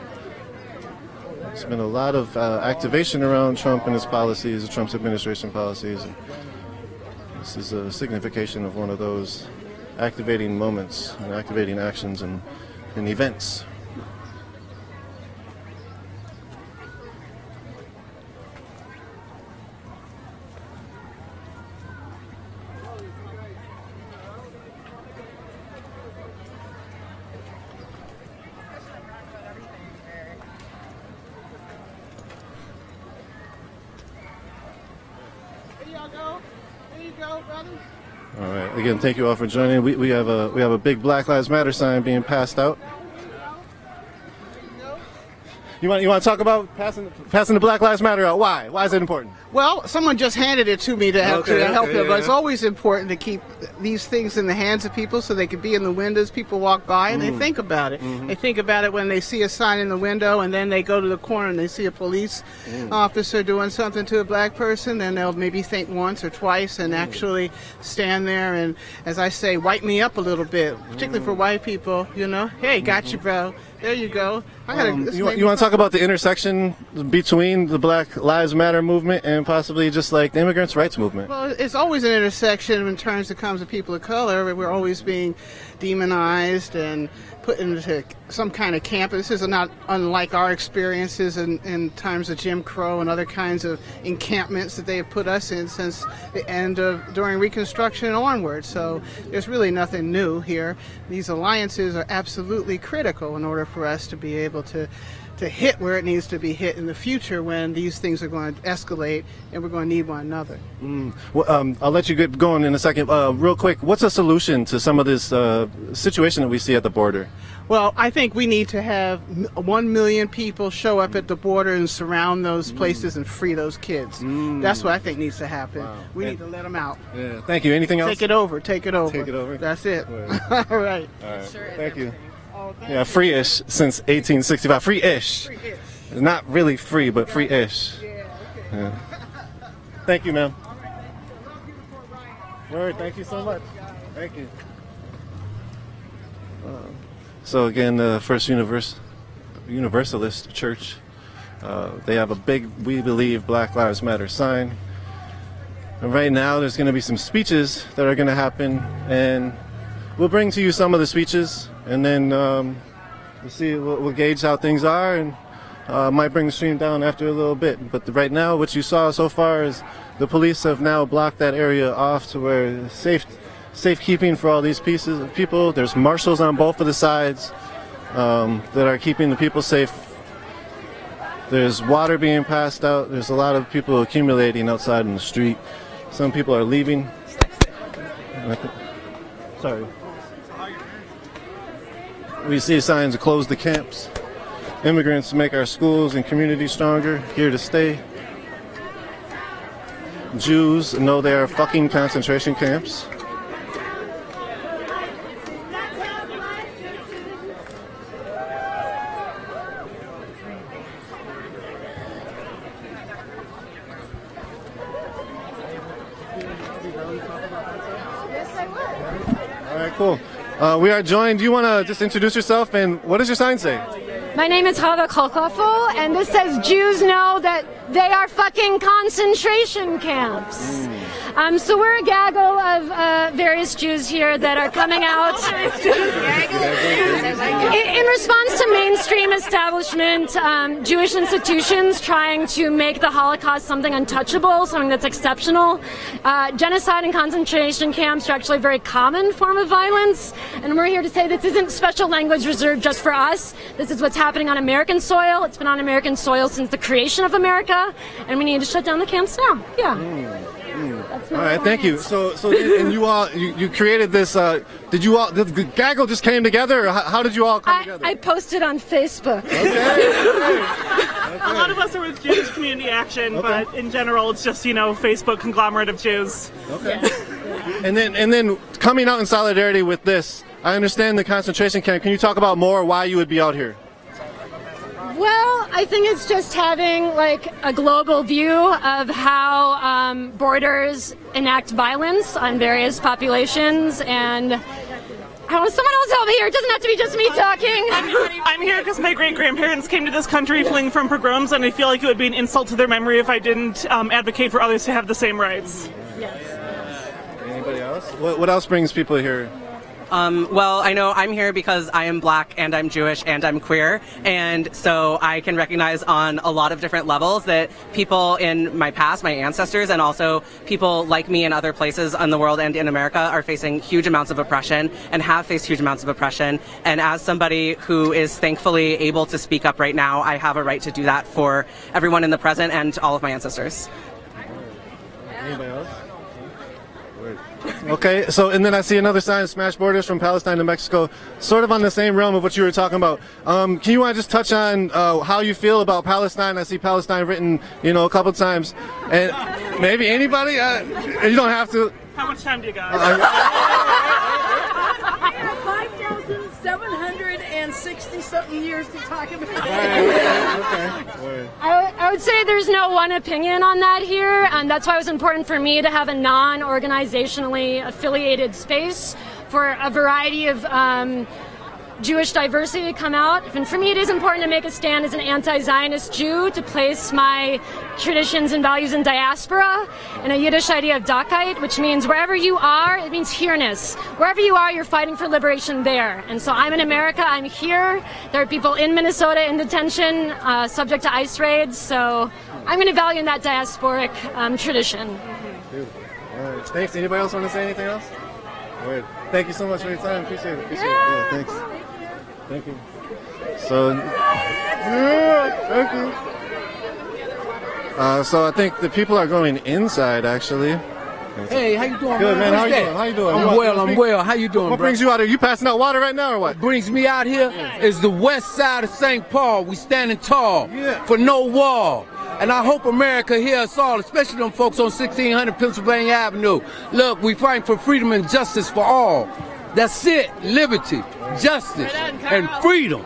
There's been a lot of activation around Trump and his policies, Trump's administration policies. And this is a signification of one of those activating moments and activating actions and events. All right. Again, thank you all for joining. We have a big Black Lives Matter sign being passed out. You want to talk about passing the Black Lives Matter out? Why? Why is it important? Well, someone just handed it to me to help them, yeah. but it's always important to keep these things in the hands of people so they can be in the windows. People walk by and they think about it. They think about it when they see a sign in the window, and then they go to the corner and they see a police officer doing something to a black person. Then they'll maybe think once or twice and actually stand there and, as I say, wipe me up a little bit, particularly for white people. Hey, got you, bro. There you go. You want to talk about the intersection between the Black Lives Matter movement and possibly just like the immigrants' rights movement? Well, it's always an intersection in terms of comes to people of color. We're always being demonized and put into some kind of camp. This is not unlike our experiences in times of Jim Crow and other kinds of encampments that they have put us in since the end of during Reconstruction and onward. So there's really nothing new here. These alliances are absolutely critical in order for us to be able to hit where it needs to be hit in the future when these things are going to escalate and we're going to need one another. Well, I'll let you get going in a second. Real quick, what's a solution to some of this situation that we see at the border? Well, I think we need to have 1 million people show up at the border and surround those places and free those kids. That's what I think needs to happen. Wow. We need to let them out. Yeah. Thank you. Anything else? Take it over. Take it over. That's it. Right. All right. Sure. Thank you. Yeah, free-ish since 1865. Free-ish. Not really free, but free-ish. Yeah. Thank you, ma'am. All right, thank you so much. Thank you. So again, the First Universalist Church, they have a big "We Believe Black Lives Matter" sign. And right now, there's going to be some speeches that are going to happen, and we'll bring to you some of the speeches, and then we'll see. We'll gauge how things are, and might bring the stream down after a little bit. But right now, what you saw so far is the police have now blocked that area off to where it's safekeeping for all these people. There's marshals on both of the sides that are keeping the people safe. There's water being passed out. There's a lot of people accumulating outside in the street. Some people are leaving. Sorry. We see signs to close the camps. Immigrants make our schools and communities stronger, here to stay. Jews know they are fucking concentration camps. right, cool. We are joined. Do you want to just introduce yourself and what does your sign say? My name is Hava Kolkaful, and this says Jews know that they are fucking concentration camps. So we're a gaggle of various Jews here that are coming out in response to mainstream establishment, Jewish institutions trying to make the Holocaust something untouchable, something that's exceptional. Genocide and concentration camps are actually a very common form of violence, and we're here to say this isn't special language reserved just for us. This is what's happening on American soil. It's been on American soil since the creation of America, and we need to shut down the camps now. Yeah. All right, thank you. So, and you all, you created this. Did you all? The gaggle just came together, or how did you all come together? I posted on Facebook. A lot of us are with Jewish Community Action, but in general, it's just Facebook conglomerate of Jews. Okay. And then coming out in solidarity with this, I understand the concentration camp. Can you talk about more why you would be out here? Well, I think it's just having like a global view of how borders enact violence on various populations, and I want someone else help me here. It doesn't have to be just me talking. I'm here because my great-grandparents came to this country fleeing from pogroms, and I feel like it would be an insult to their memory if I didn't advocate for others to have the same rights. Anybody else? What else brings people here? Well, I know I'm here because I am black and I'm Jewish and I'm queer, and so I can recognize on a lot of different levels that people in my past, my ancestors, and also people like me in other places in the world and in America are facing huge amounts of oppression and have faced huge amounts of oppression. And as somebody who is thankfully able to speak up right now, I have a right to do that for everyone in the present and all of my ancestors. Anybody else? Okay, so and then I see another sign, Smash Borders from Palestine to Mexico, sort of on the same realm of what you were talking about. Can you want to just touch on how you feel about Palestine? I see Palestine written, a couple times, and maybe anybody. You don't have to. How much time do you got? 5,760-something years to talk about it. I would say there's no one opinion on that here, and that's why it was important for me to have a non-organizationally affiliated space for a variety of Jewish diversity to come out. And for me, it is important to make a stand as an anti-Zionist Jew, to place my traditions and values in diaspora, and a Yiddish idea of Dakite, which means wherever you are, it means here-ness. Wherever you are, you're fighting for liberation there. And so I'm in America, I'm here. There are people in Minnesota in detention, subject to ICE raids, so I'm going to value that diasporic tradition. Beautiful. All right. Thanks. Anybody else want to say anything else? All right. Thank you so much for your time. Appreciate it. Yeah, thanks. Thank you. So, thank you. So I think the people are going inside, actually. Hey, how you doing, Good, man. How you that? doing? How you doing? I'm well. How you doing, What bro? brings you out here? You passing out water right now, or what? Brings me out here is the west side of St. Paul. We standing tall for no wall. And I hope America hears us all, especially them folks on 1600 Pennsylvania Avenue. Look, we fight for freedom and justice for all. That's it. Liberty, justice, and freedom.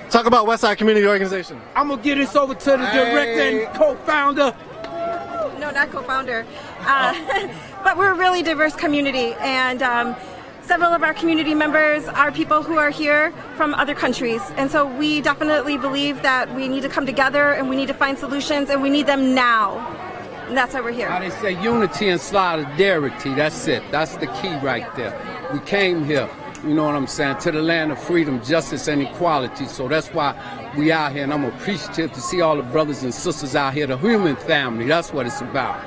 Talk about Westside Community Organization. I'm going to get this over to the director and co-founder. No, not co-founder. But we're a really diverse community, and several of our community members are people who are here from other countries. And so we definitely believe that we need to come together and we need to find solutions, and we need them now. And that's why we're here. How they say unity and solidarity. That's it. That's the key right there. We came here, you know what I'm saying, to the land of freedom, justice, and equality. So that's why we out here, and I'm appreciative to see all the brothers and sisters out here, the human family. That's what it's about.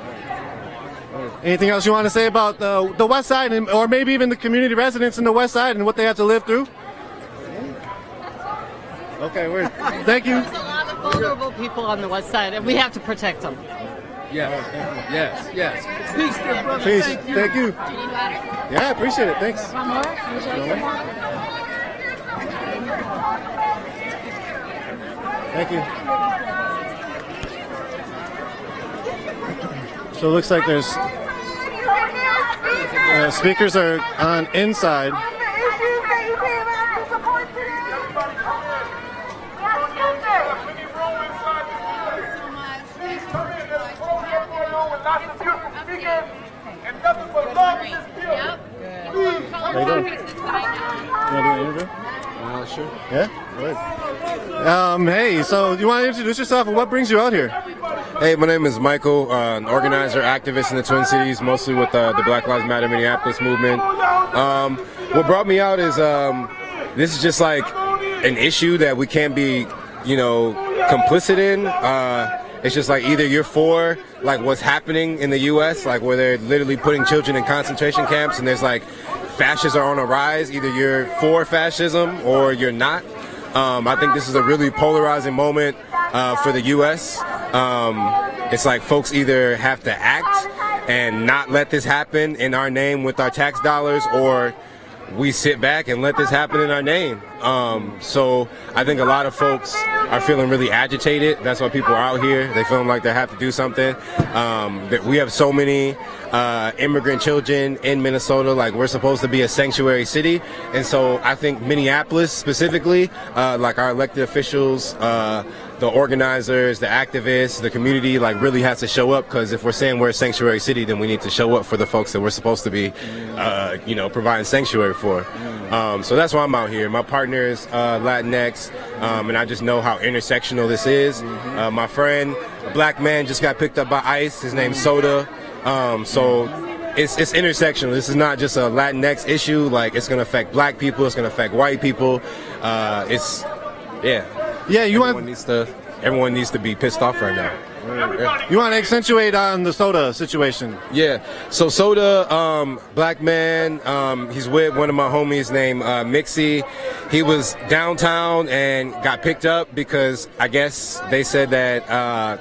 Anything else you want to say about the West Side, or maybe even the community residents in the West Side and what they have to live through? Okay, thank you. There's a lot of vulnerable people on the West Side, and we have to protect them. Yes. Peace, dear brother. Peace. Thank you. Thank you. Do you need water? Yeah, I appreciate it. Thanks. One more? Thank you. So it looks like there's speakers are on inside. How you doing? You want to do an interview? Sure. Yeah? Good. Hey, so you want to introduce yourself and what brings you out here? Hey, my name is Michael, an organizer, activist in the Twin Cities, mostly with the Black Lives Matter Minneapolis movement. What brought me out is this is just like an issue that we can't be, complicit in. It's just like either you're for like what's happening in the U.S., like where they're literally putting children in concentration camps, and there's like fascists are on a rise. Either you're for fascism or you're not. I think this is a really polarizing moment for the U.S. It's like folks either have to act and not let this happen in our name with our tax dollars, or we sit back and let this happen in our name. So I think a lot of folks are feeling really agitated. That's why people are out here. They feel like they have to do something. That we have so many immigrant children in Minnesota. Like, we're supposed to be a sanctuary city. And so I think Minneapolis specifically, like our elected officials, the organizers, the activists, the community, like really has to show up, because if we're saying we're a sanctuary city, then we need to show up for the folks that we're supposed to be, providing sanctuary for. So that's why I'm out here. My partner is Latinx, and I just know how intersectional this is. My friend, a black man, just got picked up by ICE. His name's Soda. So it's intersectional. This is not just a Latinx issue. Like, it's going to affect black people. It's going to affect white people. Everyone needs to be pissed off right now. Yeah. You want to accentuate on the Soda situation? Yeah. So Soda, black man, he's with one of my homies named Mixie. He was downtown and got picked up because I guess they said that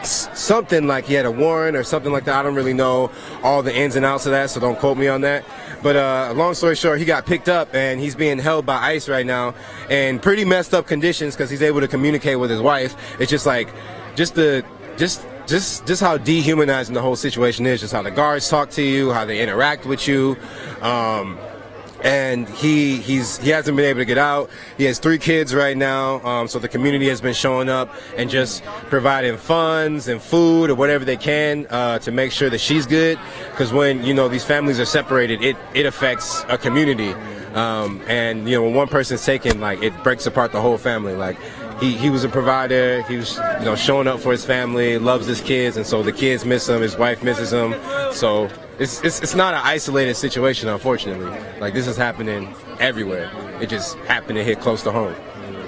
something like he had a warrant or something like that. I don't really know all the ins and outs of that, so don't quote me on that. But long story short, he got picked up and he's being held by ICE right now in pretty messed up conditions because he's able to communicate with his wife. It's just like, just how dehumanizing the whole situation is, just how the guards talk to you, how they interact with you. And he hasn't been able to get out. He has 3 kids right now, so the community has been showing up and just providing funds and food or whatever they can to make sure that she's good. Because when these families are separated, it affects a community. And when one person's taken, like, it breaks apart the whole family. Like, he was a provider. He was showing up for his family, loves his kids, and so the kids miss him. His wife misses him. So it's not an isolated situation, unfortunately. Like, this is happening everywhere. It just happened to hit close to home.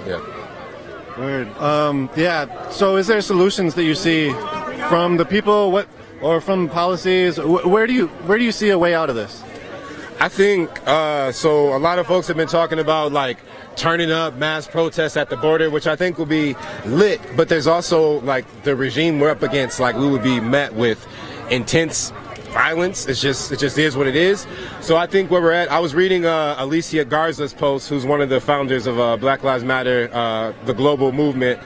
Yeah. Weird. So is there solutions that you see from the people, or from policies? Where do you see a way out of this? I think so. A lot of folks have been talking about like turning up mass protests at the border, which I think will be lit. But there's also like the regime we're up against. Like, we would be met with intense violence. It just is what it is. So I think where we're at, I was reading Alicia Garza's post, who's one of the founders of Black Lives Matter, the global movement.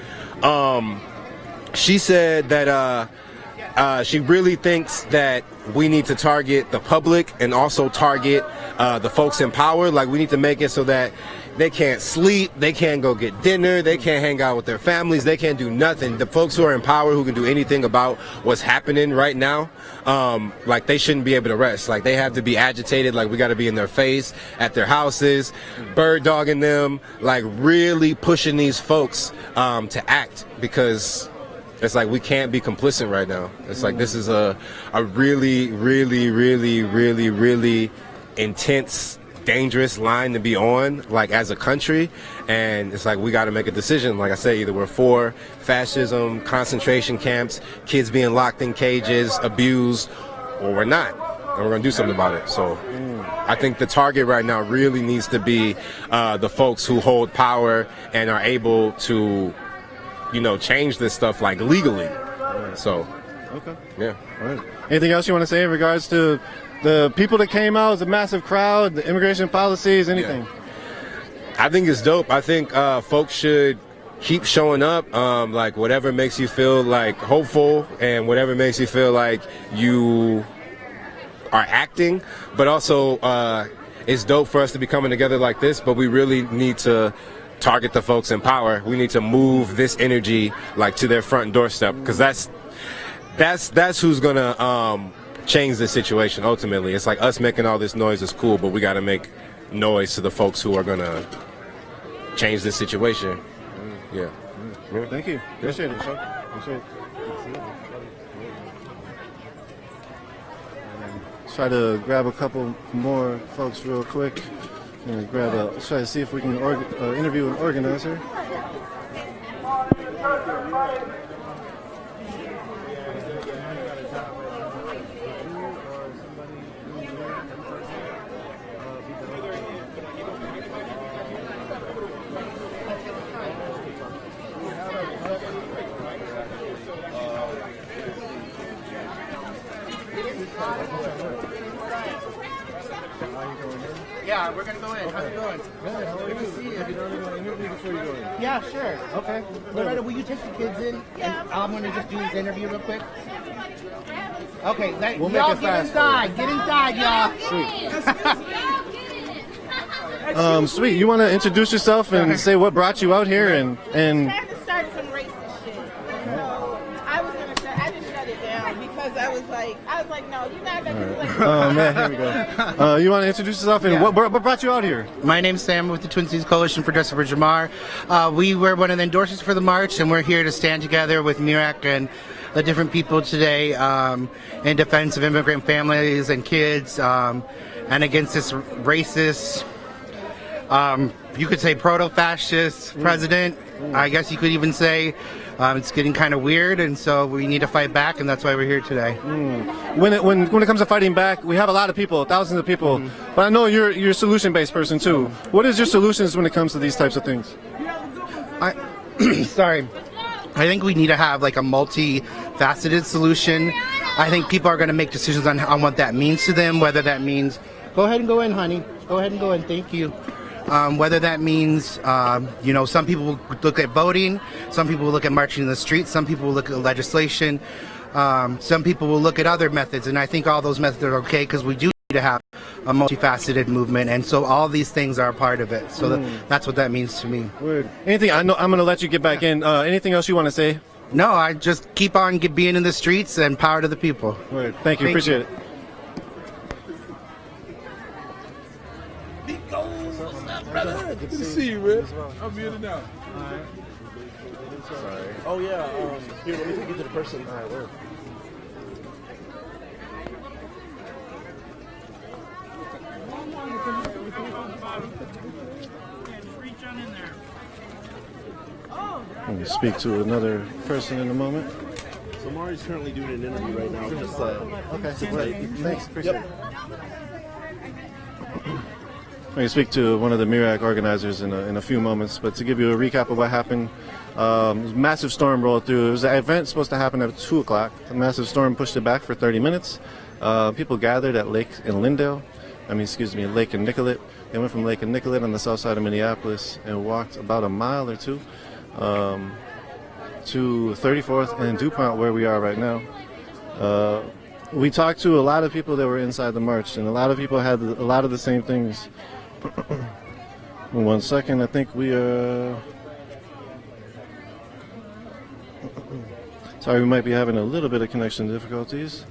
She said that she really thinks that we need to target the public and also target the folks in power. Like, we need to make it so that they can't sleep, they can't go get dinner, they can't hang out with their families, they can't do nothing. The folks who are in power, who can do anything about what's happening right now, like, they shouldn't be able to rest. Like, they have to be agitated. Like, we got to be in their face, at their houses, bird dogging them, like really pushing these folks to act, because it's like we can't be complicit right now. It's like this is a really, really, really, really, really intense, dangerous line to be on, like, as a country. And it's like we got to make a decision. Like I say, either we're for fascism, concentration camps, kids being locked in cages, abused, or we're not. And we're going to do something about it. So I think the target right now really needs to be the folks who hold power and are able to change this stuff, like, legally. So, okay. Yeah. All right. Anything else you want to say in regards to the people that came out? It was a massive crowd, the immigration policies, anything? Yeah. I think it's dope. I think folks should keep showing up, like, whatever makes you feel, like, hopeful and whatever makes you feel like you are acting. But also, it's dope for us to be coming together like this, but we really need to target the folks in power. We need to move this energy, like, to their front doorstep, because that's who's gonna change the situation ultimately. It's like us making all this noise is cool, but we got to make noise to the folks who are going to change this situation. Yeah. Thank you. Appreciate it, sir. Appreciate it. Try to grab a couple more folks real quick. And try to see if we can interview an organizer. Yeah, we're gonna go in. How's it going? Good. How are you? See you. Have you done an interview before you go in? Yeah, sure. Okay. Loretta, will you take the kids in? Yeah. And I'm gonna just do this interview real quick. Okay, We'll y'all make it get fast. inside. Get inside, y'all. Sweet. Sweet. You want to introduce yourself and say what brought you out here and I had to start some racist shit. So I just shut it down because I was like, no, you're not gonna do like. Oh man, here we go. You want to introduce yourself and what brought you out here? My name's Sam with the Twin Cities Coalition for Justice for Jamar. We were one of the endorsers for the march, and we're here to stand together with MIRAC and the different people today in defense of immigrant families and kids and against this racist, you could say proto-fascist president. I guess you could even say it's getting kind of weird, and so we need to fight back, and that's why we're here today. When it comes to fighting back, we have a lot of people, thousands of people, but I know you're a solution-based person too. What is your solutions when it comes to these types of things? Sorry. I think we need to have like a multifaceted solution. I think people are going to make decisions on what that means to them, whether that means, go ahead and go in, honey. Go ahead and go in. Thank you. Whether that means, some people will look at voting, some people will look at marching in the streets, some people will look at legislation, some people will look at other methods, and I think all those methods are okay because we do need to have a multifaceted movement, and so all these things are a part of it. So that's what that means to me. Word. Anything? I know I'm going to let you get back in. Anything else you want to say? No, I just keep on being in the streets and power to the people. Word. Thank you. Appreciate it. Good to see you, man. I'm in and out. Sorry. Oh, yeah. Here, let me take you to the person. All right, word. I'm going to speak to another person in a moment. So Mari's currently doing an interview right now. Just okay. Thanks. Appreciate it. I'm going to speak to one of the MIRAC organizers in a few moments, but to give you a recap of what happened, a massive storm rolled through. It was an event supposed to happen at 2 o'clock. A massive storm pushed it back for 30 minutes. People gathered at Lake and Nicollet. They went from Lake and Nicollet on the south side of Minneapolis and walked about a mile or two to 34th and DuPont, where we are right now. We talked to a lot of people that were inside the march, and a lot of people had a lot of the same things. 1 second, I think we are... Sorry, we might be having a little bit of connection difficulties.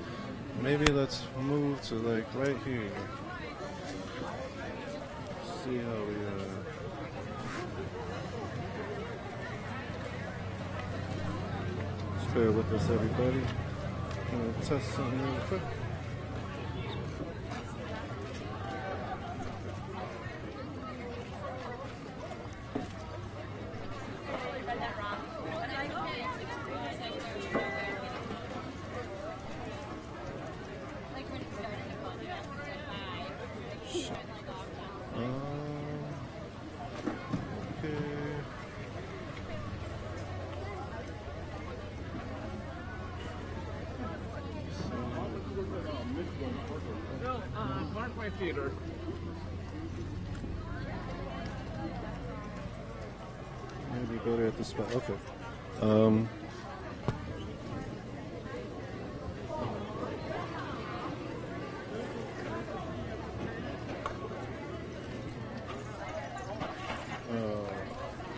Maybe let's move to like right here. See how we just bear with us, everybody. Gonna test something real quick. Theater. Maybe better at this spot. Okay.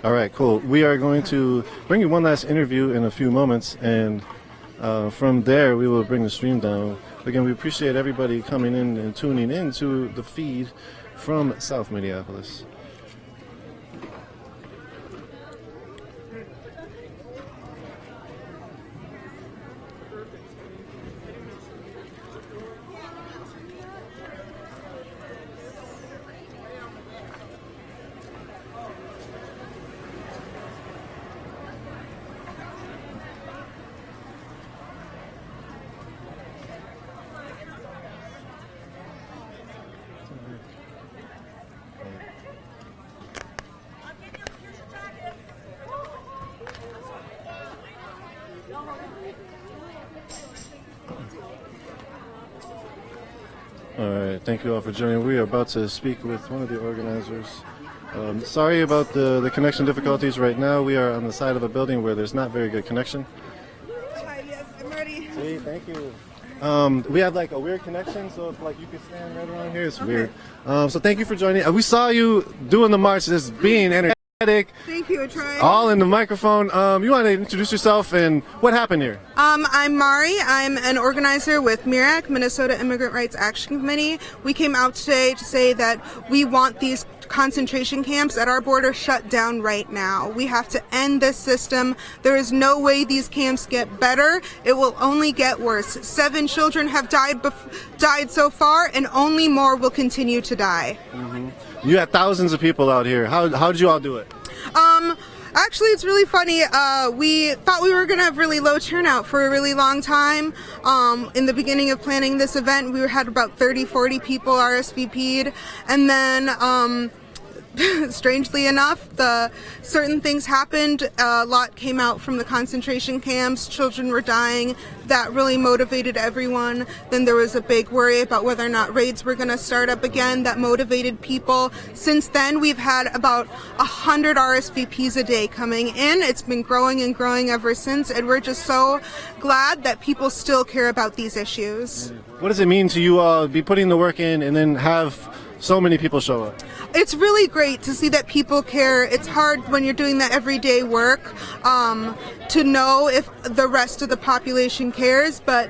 All right, cool. We are going to bring you one last interview in a few moments, and from there we will bring the stream down. Again, we appreciate everybody coming in and tuning in to the feed from South Minneapolis. All right, thank you all for joining. We are about to speak with one of the organizers. Sorry about the connection difficulties right now. We are on the side of a building where there's not very good connection. Hi, yes, I'm ready. See, thank you. We have like a weird connection, so if like you could stand right around here, it's weird. So thank you for joining. We saw you doing the march, just being energetic. Thank you, I tried. All in the microphone. You want to introduce yourself and what happened here? I'm Mari. I'm an organizer with MIRAC, Minnesota Immigrant Rights Action Committee. We came out today to say that we want these concentration camps at our border shut down right now. We have to end this system. There is no way these camps get better. It will only get worse. 7 children have died so far, and only more will continue to die. Mm-hmm. You had thousands of people out here. How did you all do it? Actually, it's really funny. We thought we were going to have really low turnout for a really long time. In the beginning of planning this event, we had about 30-40 people RSVP'd. And then, strangely enough, certain things happened. A lot came out from the concentration camps. Children were dying. That really motivated everyone. Then there was a big worry about whether or not raids were going to start up again. That motivated people. Since then, we've had about 100 RSVPs a day coming in. It's been growing and growing ever since, and we're just so glad that people still care about these issues. What does it mean to you all be putting the work in and then have so many people show up? It's really great to see that people care. It's hard when you're doing that everyday work to know if the rest of the population cares, but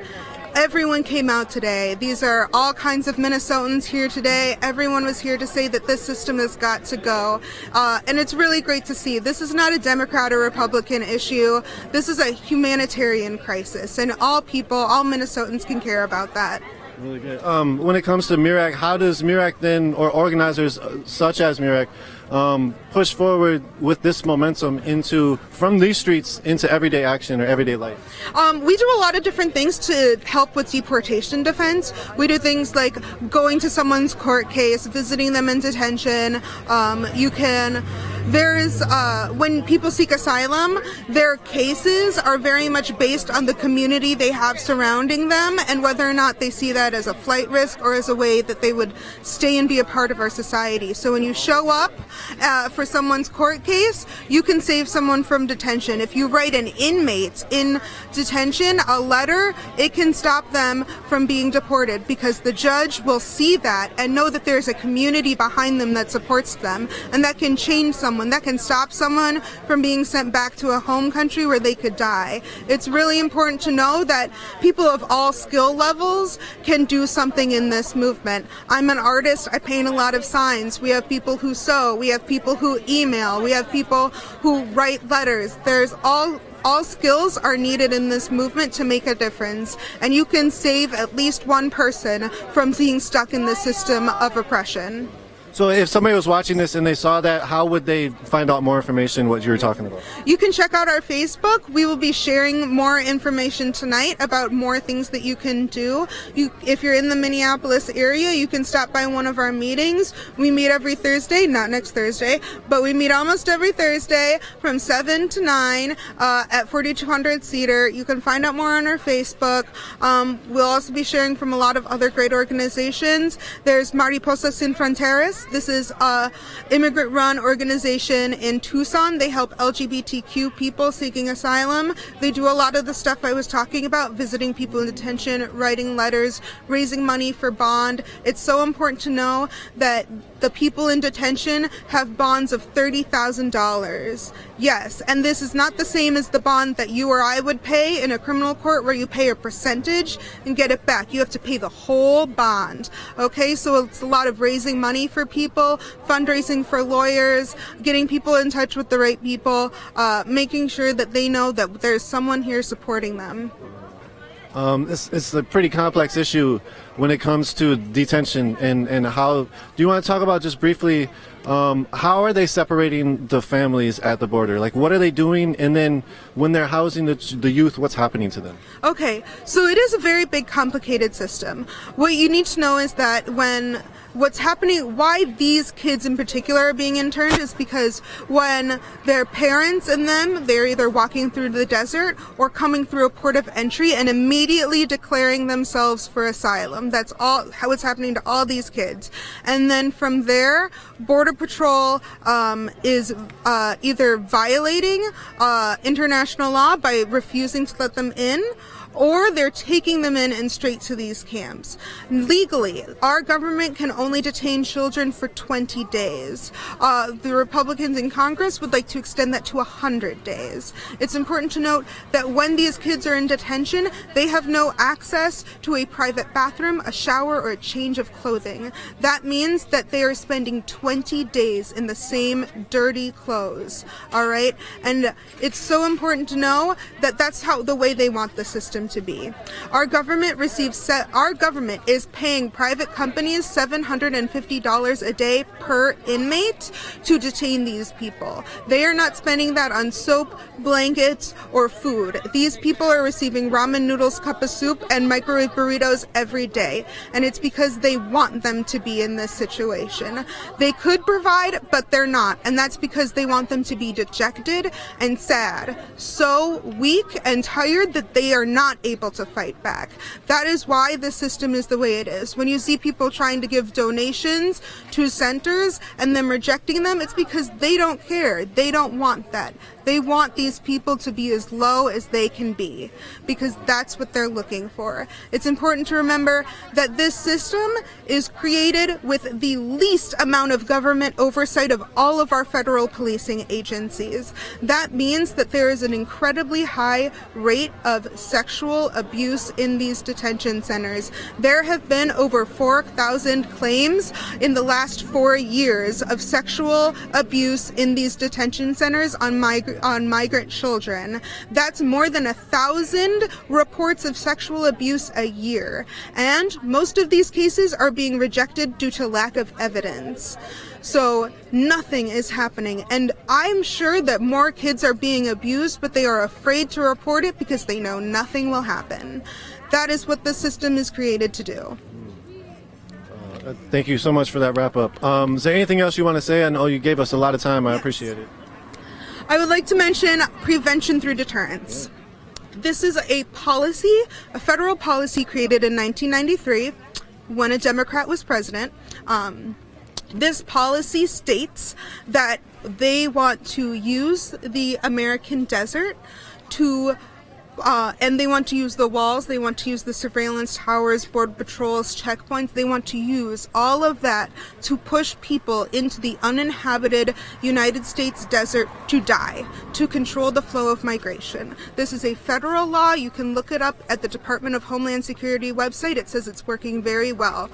everyone came out today. These are all kinds of Minnesotans here today. Everyone was here to say that this system has got to go. And it's really great to see. This is not a Democrat or Republican issue. This is a humanitarian crisis, and all people, all Minnesotans can care about that. Really good. When it comes to MIRAC, how does MIRAC then, or organizers such as MIRAC, push forward with this momentum from these streets into everyday action or everyday life? We do a lot of different things to help with deportation defense. We do things like going to someone's court case, visiting them in detention. When people seek asylum, their cases are very much based on the community they have surrounding them and whether or not they see that as a flight risk or as a way that they would stay and be a part of our society. So when you show up for someone's court case, you can save someone from detention. If you write an inmate in detention a letter, it can stop them from being deported because the judge will see that and know that there's a community behind them that supports them, and that can change someone. That can stop someone from being sent back to a home country where they could die. It's really important to know that people of all skill levels can do something in this movement. I'm an artist. I paint a lot of signs. We have people who sew. We have people who email. We have people who write letters. There's all skills are needed in this movement to make a difference, and you can save at least one person from being stuck in the system of oppression. So if somebody was watching this and they saw that, how would they find out more information what you were talking about? You can check out our Facebook. We will be sharing more information tonight about more things that you can do. If you're in the Minneapolis area, you can stop by one of our meetings. We meet every Thursday, not next Thursday, but we meet almost every Thursday from 7 to 9 at 4200 Cedar. You can find out more on our Facebook. We'll also be sharing from a lot of other great organizations. There's Mariposas Sin Fronteras. This is an immigrant-run organization in Tucson. They help LGBTQ people seeking asylum. They do a lot of the stuff I was talking about, visiting people in detention, writing letters, raising money for bond. It's so important to know that the people in detention have bonds of $30,000. Yes, and this is not the same as the bond that you or I would pay in a criminal court where you pay a percentage and get it back. You have to pay the whole bond. Okay, so it's a lot of raising money for people people, fundraising for lawyers, getting people in touch with the right people, making sure that they know that there's someone here supporting them. It's a pretty complex issue when it comes to detention and how. Do you want to talk about just briefly how are they separating the families at the border? Like, what are they doing? And then when they're housing the youth, what's happening to them? Okay, so it is a very big, complicated system. What you need to know is that what's happening, why these kids in particular are being interned is because when their parents and them, they're either walking through the desert or coming through a port of entry and immediately declaring themselves for asylum. That's all how it's happening to all these kids. And then from there, Border Patrol is either violating international law by refusing to let them in, or they're taking them in and straight to these camps. Legally, our government can only detain children for 20 days. The Republicans in Congress would like to extend that to 100 days. It's important to note that when these kids are in detention, they have no access to a private bathroom, a shower, or a change of clothing. That means that they are spending 20 days in the same dirty clothes, all right? And it's so important to know that that's the way they want the system to be. Our government is paying private companies $750 a day per inmate to detain these people. They are not spending that on soap, blankets, or food. These people are receiving ramen noodles, cup of soup, and microwave burritos every day, and it's because they want them to be in this situation. They could provide, but they're not, and that's because they want them to be dejected and sad, so weak and tired that they are not able to fight back. That is why the system is the way it is. When you see people trying to give donations to centers and them rejecting them, it's because they don't care. They don't want that. They want these people to be as low as they can be because that's what they're looking for. It's important to remember that this system is created with the least amount of government oversight of all of our federal policing agencies. That means that there is an incredibly high rate of sexual abuse in these detention centers. There have been over 4,000 claims in the last 4 years of sexual abuse in these detention centers on migrant children. That's more than 1,000 reports of sexual abuse a year. And most of these cases are being rejected due to lack of evidence. So nothing is happening. And I'm sure that more kids are being abused, but they are afraid to report it because they know nothing will happen. That is what the system is created to do. Thank you so much for that wrap up. Is there anything else you want to say? I know you gave us a lot of time. I appreciate it. I would like to mention prevention through deterrence. This is a policy, a federal policy created in 1993 when a Democrat was president. This policy states that they want to use the American desert and they want to use the walls, they want to use the surveillance towers, border patrols, checkpoints. They want to use all of that to push people into the uninhabited United States desert to die, to control the flow of migration. This is a federal law. You can look it up at the Department of Homeland Security website. It says it's working very well.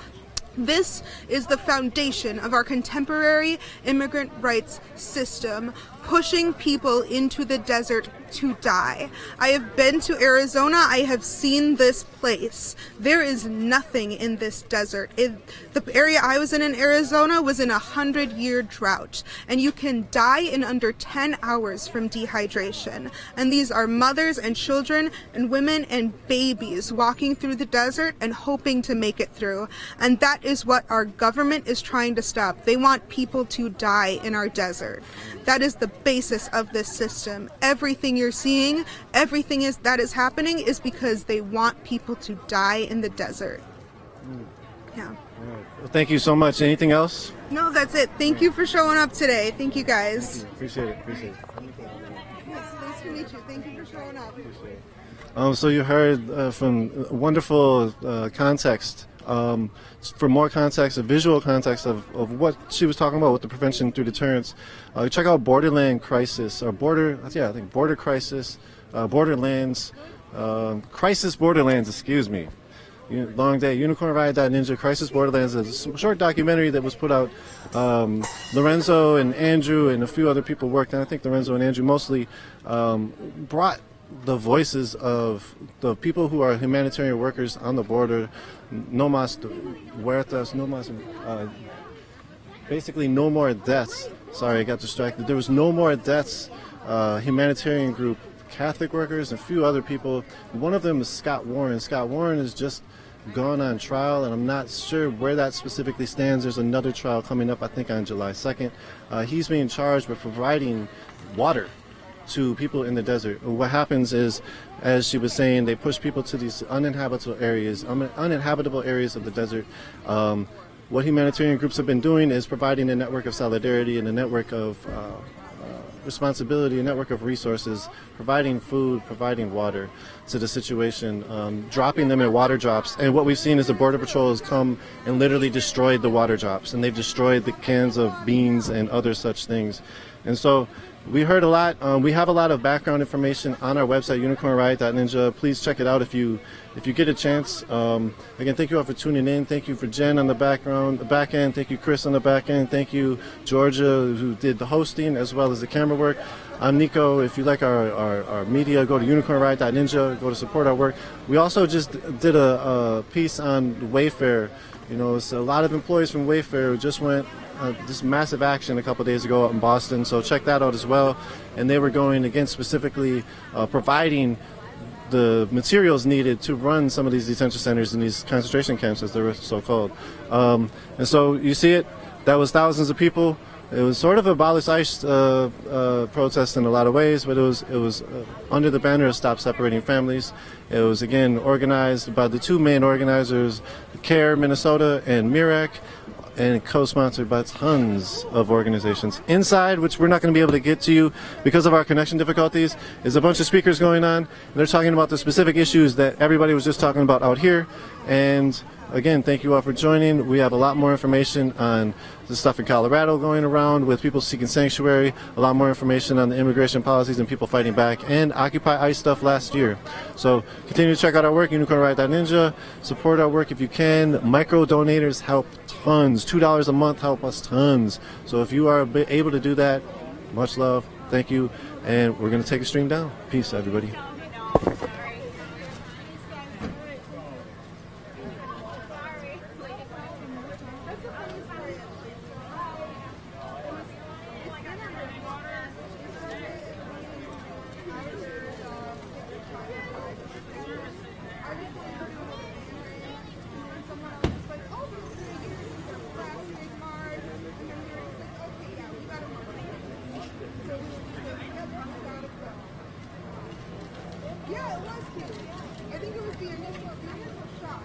This is the foundation of our contemporary immigrant rights system, pushing people into the desert to die. I have been to Arizona. I have seen this place. There is nothing in this desert. The area I was in Arizona was in a 100-year drought, and you can die in under 10 hours from dehydration. And these are mothers and children and women and babies walking through the desert and hoping to make it through. And that is what our government is trying to stop. They want people to die in our desert. That is the basis of this system. Everything you're seeing, everything that is happening is because they want people to die in the desert. Yeah. Well, thank you so much. Anything else? No, that's it. Thank you for showing up today. Thank you guys. Appreciate it. Yes, nice to meet you. Thank you for showing up. So you heard from wonderful context. For more context, a visual context of what she was talking about with the prevention through deterrence, check out Borderland Crisis, or Border Crisis, Borderlands, Crisis Borderlands, excuse me. long day. Unicorn Riot Ninja, Crisis Borderlands, a short documentary that was put out. Lorenzo and Andrew and a few other people worked, and I think Lorenzo and Andrew mostly brought the voices of the people who are humanitarian workers on the border, no más huertas, no más, basically no more deaths. Sorry, I got distracted. There was no more deaths. Humanitarian group, Catholic workers, and a few other people. One of them is Scott Warren. Scott Warren has just gone on trial, and I'm not sure where that specifically stands. There's another trial coming up, I think, on July 2nd. He's being charged with providing water to people in the desert. What happens is, as she was saying, they push people to these uninhabitable areas of the desert. What humanitarian groups have been doing is providing a network of solidarity and a network of responsibility, a network of resources, providing food, providing water to the situation, dropping them in water drops. And what we've seen is the Border Patrol has come and literally destroyed the water drops, and they've destroyed the cans of beans and other such things. And so we heard a lot. We have a lot of background information on our website, unicornriot.ninja. Please check it out if you get a chance. Again, thank you all for tuning in. Thank you for Jen on the back end. Thank you, Chris, on the back end. Thank you, Georgia, who did the hosting as well as the camera work. I'm Nico. If you like our media, go to unicornriot.ninja. Go to support our work. We also just did a piece on Wayfair. You know, it's a lot of employees from Wayfair who just went this massive action a couple days ago out in Boston, so check that out as well. And they were going against specifically providing the materials needed to run some of these detention centers and these concentration camps, as they were so called. And so you see it, that was thousands of people. It was sort of a abolish ICE protest in a lot of ways, but it was under the banner of Stop Separating Families. It was, again, organized by the two main organizers, CARE Minnesota and MIRAC, and co-sponsored by tons of organizations. Inside, which we're not going to be able to get to you because of our connection difficulties, is a bunch of speakers going on. They're talking about the specific issues that everybody was just talking about out here. And again, thank you all for joining. We have a lot more information on the stuff in Colorado going around with people seeking sanctuary, a lot more information on the immigration policies and people fighting back, and Occupy ICE stuff last year. So continue to check out our work, unicornriot.ninja. Support our work if you can. Micro donators help tons. $2 a month help us tons. So if you are able to do that, much love. Thank you. And we're going to take a stream down. Peace, everybody. Yeah, it was cute. I think it was the initial shot.